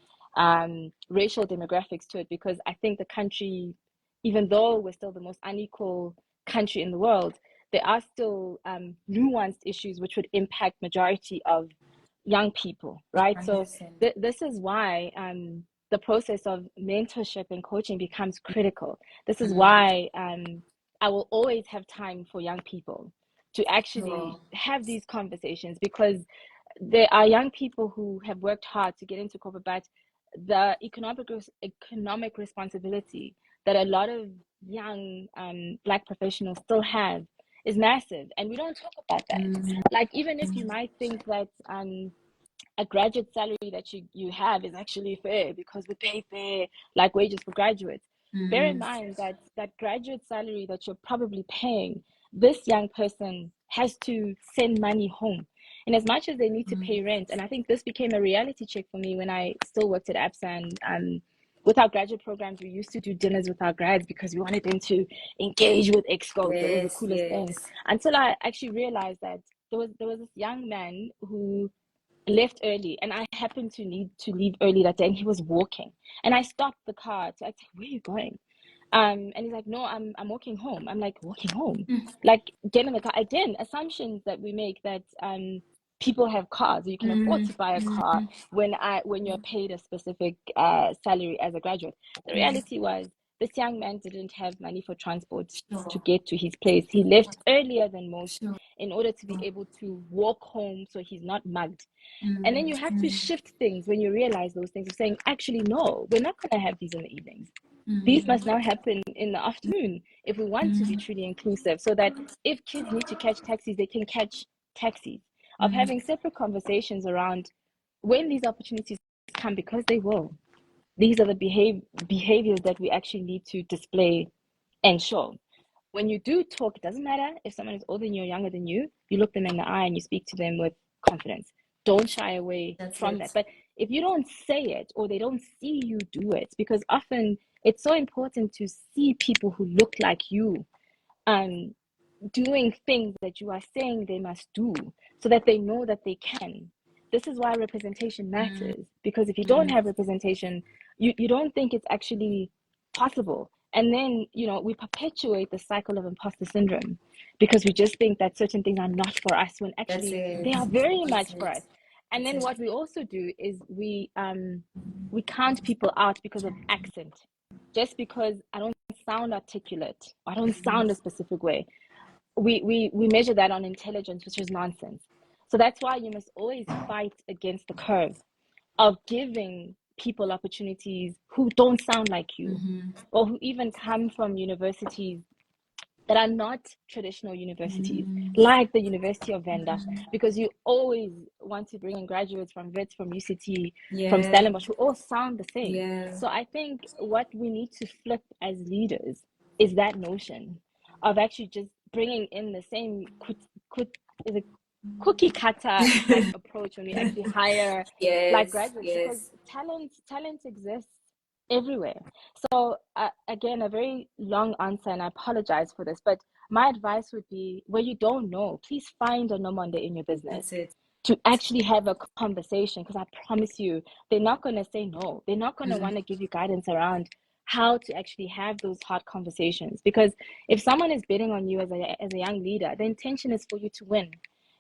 racial demographics to it, because I think the country, even though we're still the most unequal country in the world, there are still nuanced issues which would impact majority of young people, right? 100%. So this is why the process of mentorship and coaching becomes critical. This is why I will always have time for young people to actually have these conversations, because there are young people who have worked hard to get into corporate, but the economic responsibility that a lot of young Black professionals still have is massive, and we don't talk about that. Like, even if you might think that a graduate salary that you have is actually fair because we pay fair like wages for graduates, bear in mind that that graduate salary that you're probably paying, this young person has to send money home. And as much as they need to pay rent, and I think this became a reality check for me when I still worked at Absa, and with our graduate programs, we used to do dinners with our grads because we wanted them to engage with Exco. That was the coolest thing. Until I actually realized that there was this young man who left early, and I happened to need to leave early that day, and he was walking. And I stopped the car to ask, where are you going? And he's like, no, I'm walking home. I'm like, walking home? Like, get in the car. Again, assumptions that we make that people have cars, you can afford to buy a car when you're paid a specific salary as a graduate. The reality was this young man didn't have money for transport to get to his place. He left earlier than most in order to be able to walk home so he's not mugged. And then you have to shift things when you realize those things of saying, actually, no, we're not going to have these in the evenings. These must now happen in the afternoon if we want to be truly inclusive, so that if kids need to catch taxis, they can catch taxis. Of having separate conversations around when these opportunities come, because they will. These are the behaviors that we actually need to display and show. When you do talk, it doesn't matter if someone is older than you or younger than you, you look them in the eye and you speak to them with confidence. Don't shy away from that. But if you don't say it or they don't see you do it, because often it's so important to see people who look like you doing things that you are saying they must do, so that they know that they can. This is why representation matters, because if you don't have representation, you don't think it's actually possible. And then, we perpetuate the cycle of imposter syndrome, because we just think that certain things are not for us when actually they are very much for us. And then what we also do is we count people out because of accent. Just because I don't sound articulate, I don't sound a specific way, we measure that on intelligence, which is nonsense. So that's why you must always fight against the curve of giving people opportunities who don't sound like you, or who even come from universities that are not traditional universities, like the University of Venda, because you always want to bring in graduates from Wits, from UCT, from Stellenbosch, who all sound the same. So I think what we need to flip as leaders is that notion of actually just bringing in the same cookie cutter type approach when we actually hire like graduates, because talent exists everywhere. So again, a very long answer, and I apologize for this, but my advice would be, where you don't know, please find a Nomonde in your business to actually have a conversation, because I promise you, they're not going to say no. They're not going to want to give you guidance around how to actually have those hard conversations. Because if someone is betting on you as a young leader, the intention is for you to win.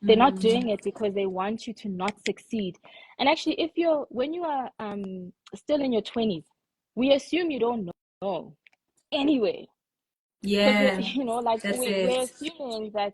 They're not doing it because they want you to not succeed. And actually, when you are still in your 20s, we assume you don't know anyway. Yeah. We're assuming that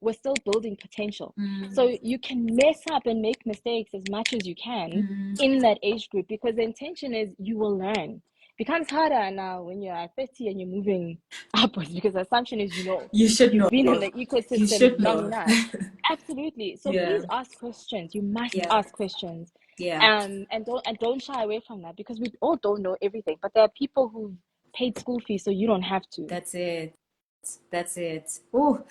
we're still building potential. So you can mess up and make mistakes as much as you can in that age group, because the intention is you will learn. It becomes harder now when you're 30 and you're moving upwards, because the assumption is you've been in the ecosystem long enough. Absolutely. So please ask questions. You must ask questions. And don't shy away from that, because we all don't know everything. But there are people who've paid school fees, so you don't have to. That's it. Oh,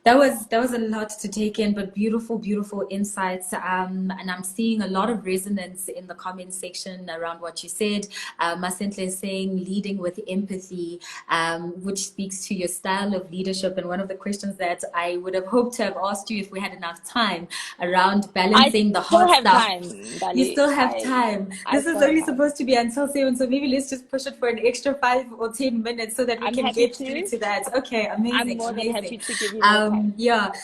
that was a lot to take in, but beautiful insights. And I'm seeing a lot of resonance in the comment section around what you said. Masentle is saying leading with empathy, which speaks to your style of leadership. And one of the questions that I would have hoped to have asked you if we had enough time, around balancing the hard stuff. You still have time. This is only supposed to be until 7, so maybe let's just push it for an extra 5 or 10 minutes so that we can get through to that. Okay, amazing. I'm more than happy to give you more time.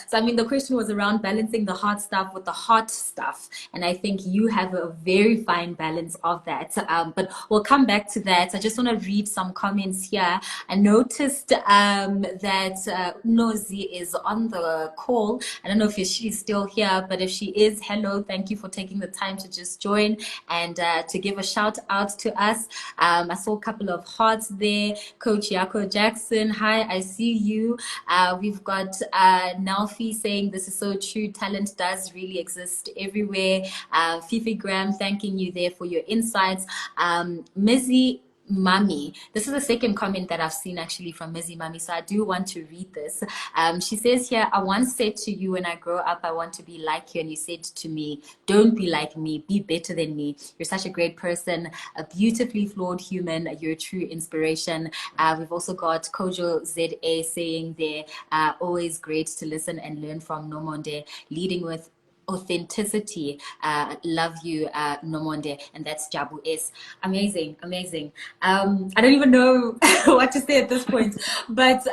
So I mean, the question was around balancing the hard stuff with the hot stuff, and I think you have a very fine balance of that. But we'll come back to that. I just want to read some comments here. I noticed that Nozi is on the call. I don't know if she's still here, but if she is, hello, thank you for taking the time to just join and to give a shout out to us. I saw a couple of hearts there. Coach Yako Jackson, hi, I see you. We've got Nalfi saying this is so true. Talent does really exist everywhere. Fifi Graham thanking you there for your insights. Mizzy Mummy. This is the second comment that I've seen actually from Mizzy Mummy, so I do want to read this. She says here, I once said to you, when I grow up, I want to be like you, and you said to me, don't be like me, be better than me. You're such a great person, a beautifully flawed human. You're a true inspiration. We've also got Kojo ZA saying there, always great to listen and learn from Nomonde, leading with authenticity. Love you, Nomonde, and that's Jabu S. Amazing, amazing. I don't even know what to say at this point, but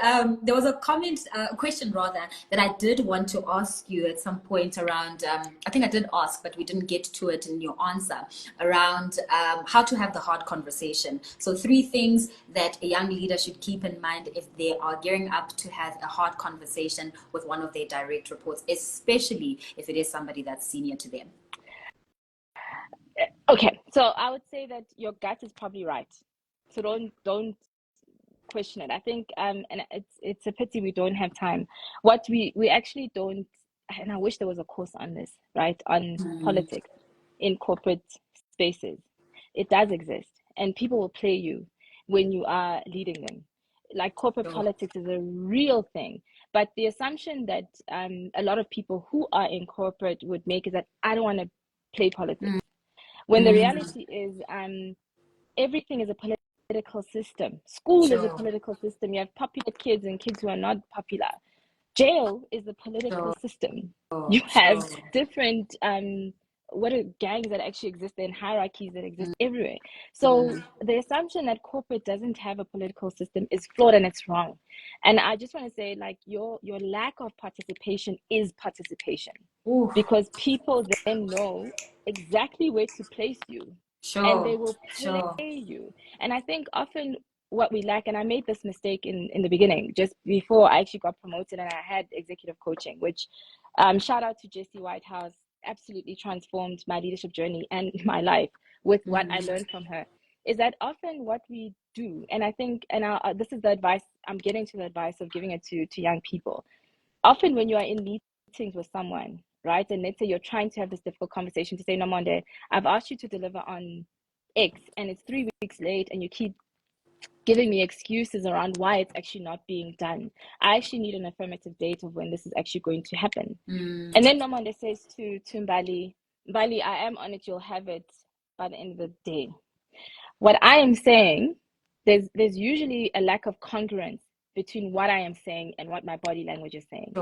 there was a comment, a question rather, that I did want to ask you at some point around, I think I did ask, but we didn't get to it in your answer, around how to have the hard conversation. So 3 things that a young leader should keep in mind if they are gearing up to have a hard conversation with one of their direct reports, especially if it is somebody that's senior to them. Okay, so I would say that your gut is probably right. So don't question it. I think and it's a pity we don't have time. What we actually don't, and I wish there was a course on this, right? On politics in corporate spaces. It does exist, and people will play you when you are leading them. Like corporate politics is a real thing, but the assumption that a lot of people who are in corporate would make is that I don't want to play politics. When the reality is everything is a political system. School is a political system. You have popular kids and kids who are not popular. Jail is a political system. You have different what are gangs that actually exist and hierarchies that exist everywhere. So the assumption that corporate doesn't have a political system is flawed, and it's wrong. And I just want to say, like, your lack of participation is participation. Because people then know exactly where to place you. And they will play you. And I think often what we lack, and I made this mistake in the beginning, just before I actually got promoted and I had executive coaching, which shout out to Jessie Whitehouse, absolutely transformed my leadership journey and my life with what I learned from her, is that often what we do, and I think, and this is the advice, I'm getting to the advice of giving it to young people. Often when you are in meetings with someone, right, and let's say you're trying to have this difficult conversation to say, Nomonde, I've asked you to deliver on X and it's 3 weeks late and you keep giving me excuses around why it's actually not being done. I actually need an affirmative date of when this is actually going to happen. And then Nomonde says to Mbali, Mbali, I am on it, you'll have it by the end of the day. What I am saying, there's usually a lack of congruence between what I am saying and what my body language is saying.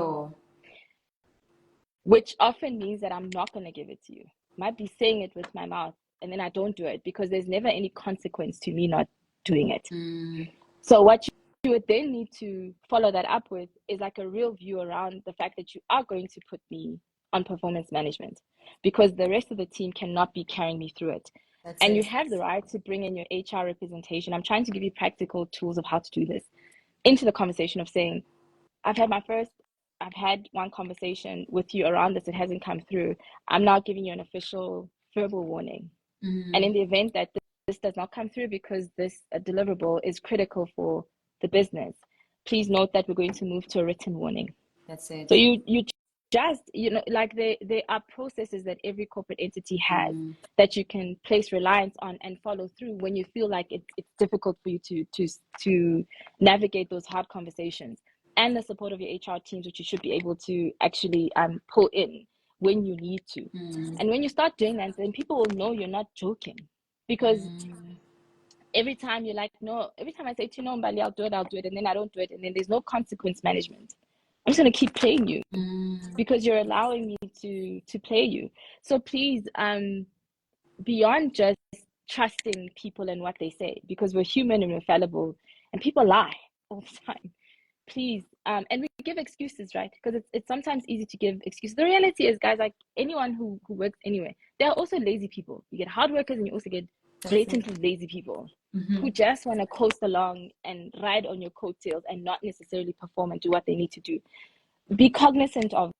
Which often means that I'm not going to give it to you. Might be saying it with my mouth and then I don't do it because there's never any consequence to me not doing it. So what you would then need to follow that up with is like a real view around the fact that you are going to put me on performance management because the rest of the team cannot be carrying me through it. And you have the right to bring in your HR representation. I'm trying to give you practical tools of how to do this into the conversation of saying, I've had one conversation with you around this. It hasn't come through. I'm now giving you an official verbal warning. And in the event that this does not come through because this deliverable is critical for the business, please note that we're going to move to a written warning. That's it. So you just, like there are processes that every corporate entity has that you can place reliance on and follow through when you feel like it's difficult for you to navigate those hard conversations, and the support of your HR teams, which you should be able to actually pull in when you need to. And when you start doing that, then people will know you're not joking. Because every time you're like, no, every time I say to you, no, Mbali, I'll do it, and then I don't do it, and then there's no consequence management. I'm just going to keep playing you because you're allowing me to play you. So please, beyond just trusting people and what they say, because we're human and we're fallible, and people lie all the time. Please, and we give excuses, right? Because it's sometimes easy to give excuses. The reality is, guys, like anyone who works anywhere, there are also lazy people. You get hard workers and you also get blatantly lazy people who just want to coast along and ride on your coattails and not necessarily perform and do what they need to do. Be cognizant of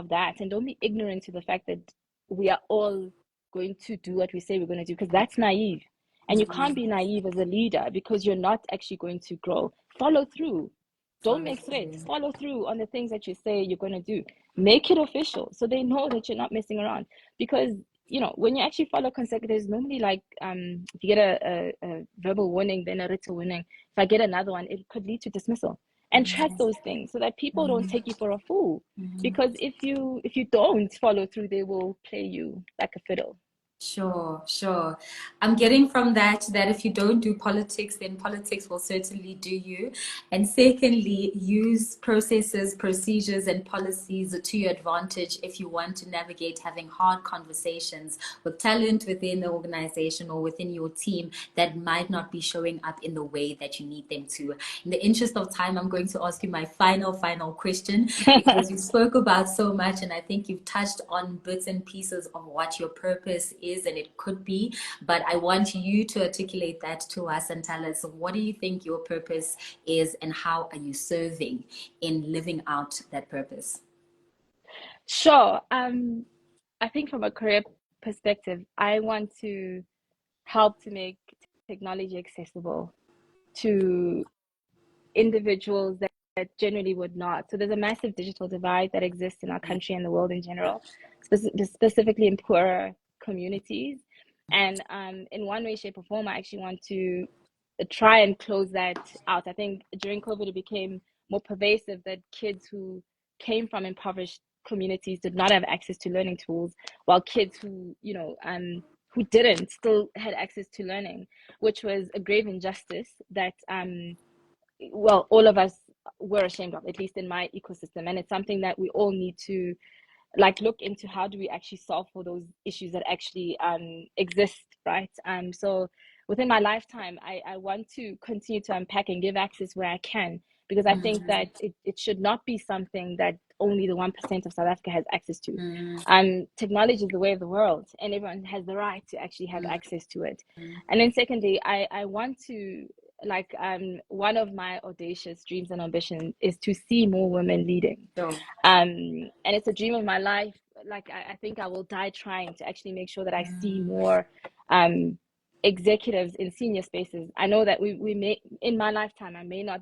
that, and don't be ignorant to the fact that we are all going to do what we say we're going to do, because that's naive. And you can't be naive as a leader because you're not actually going to grow. Follow through. Don't make threats. Follow through on the things that you say you're going to do. Make it official so they know that you're not messing around. Because, when you actually follow consecutives, normally like if you get a verbal warning, then a written warning. If I get another one, it could lead to dismissal. And track those things so that people don't take you for a fool. Because if you don't follow through, they will play you like a fiddle. Sure, sure. I'm getting from that if you don't do politics, then politics will certainly do you. And secondly, use processes, procedures, and policies to your advantage if you want to navigate having hard conversations with talent within the organization or within your team that might not be showing up in the way that you need them to. In the interest of time, I'm going to ask you my final question, because you spoke about so much, and I think you've touched on bits and pieces of what your purpose is and it could be. But I want you to articulate that to us and tell us, what do you think your purpose is and how are you serving in living out that purpose? Sure. I think from a career perspective, I want to help to make technology accessible to individuals that generally would not. So there's a massive digital divide that exists in our country and the world in general, specifically in poorer communities. And in one way, shape, or form, I actually want to try and close that out. I think during COVID, it became more pervasive that kids who came from impoverished communities did not have access to learning tools, while kids who didn't still had access to learning, which was a grave injustice that well, all of us were ashamed of, at least in my ecosystem. And it's something that we all need to look into. How do we actually solve for those issues that actually exist, right? So within my lifetime, I want to continue to unpack and give access where I can, because I think that it should not be something that only the 1% of South Africa has access to. Technology is the way of the world, and everyone has the right to actually have access to it. And then secondly, I want to one of my audacious dreams and ambitions is to see more women leading. And it's a dream of my life. I think I will die trying to actually make sure that I see more executives in senior spaces. I know that we may, in my lifetime, I may not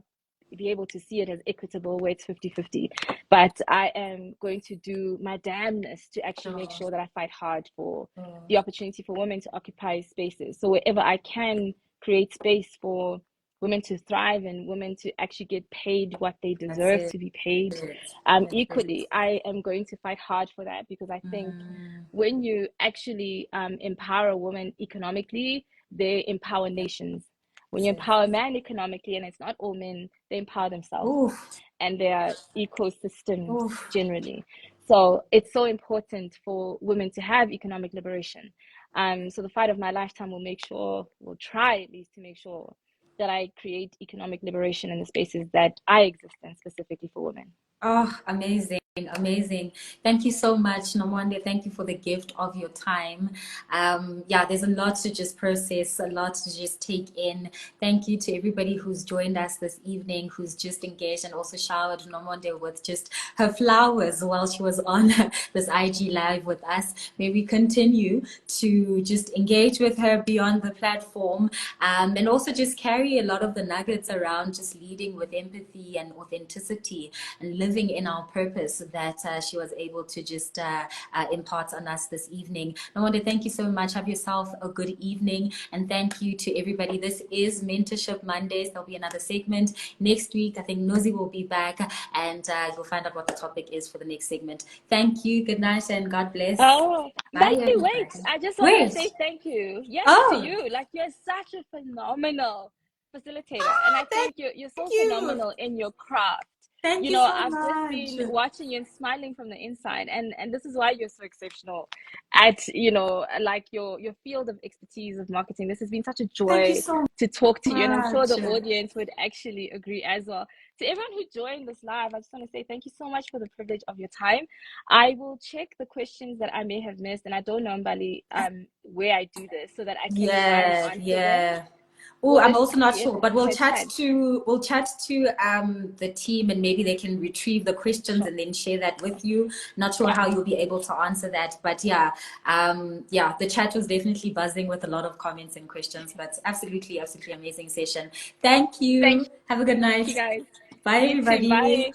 be able to see it as equitable where it's 50-50, but I am going to do my damnness to actually make sure that I fight hard for the opportunity for women to occupy spaces. So wherever I can create space for women to thrive and women to actually get paid what they deserve to be paid equally, I am going to fight hard for that, because I think when you actually empower a woman economically, they empower nations. When you empower a man economically, and it's not all men, they empower themselves and their ecosystems generally. So it's so important for women to have economic liberation. So the fight of my lifetime will try at least to make sure that I create economic liberation in the spaces that I exist in, specifically for women. Oh, amazing. Amazing. Thank you so much, Nomonde. Thank you for the gift of your time. There's a lot to just process, a lot to just take in. Thank you to everybody who's joined us this evening, who's just engaged and also showered Nomonde with just her flowers while she was on this IG live with us. May we continue to just engage with her beyond the platform, and also just carry a lot of the nuggets around just leading with empathy and authenticity and living in our purpose that she was able to just impart on us this evening. Nomonde, thank you so much. Have yourself a good evening, and thank you to everybody. This is Mentorship Mondays. There'll be another segment next week. I think Nozi will be back, and you'll find out what the topic is for the next segment. Thank you. Good night, and God bless. Oh, bye. Wait. I just want to say thank you. Yes, to you. You're such a phenomenal facilitator, and I think you're so phenomenal in your craft. Thank you so I've much. just been watching you and smiling from the inside, and this is why you're so exceptional at your field of expertise of marketing. This has been such a joy to talk to you, and I'm sure the audience would actually agree as well. To everyone who joined this live, I just want to say thank you so much for the privilege of your time. I will check the questions that I may have missed, and I don't know, Mbali, where I do this so that I can try and answer them. Oh, I'm also not sure, but we'll chat to the team, and maybe they can retrieve the questions and then share that with you. Not sure how you'll be able to answer that, but the chat was definitely buzzing with a lot of comments and questions. But absolutely amazing session. Thank you. Have a good night. Thank you, guys. Bye, everybody. Bye.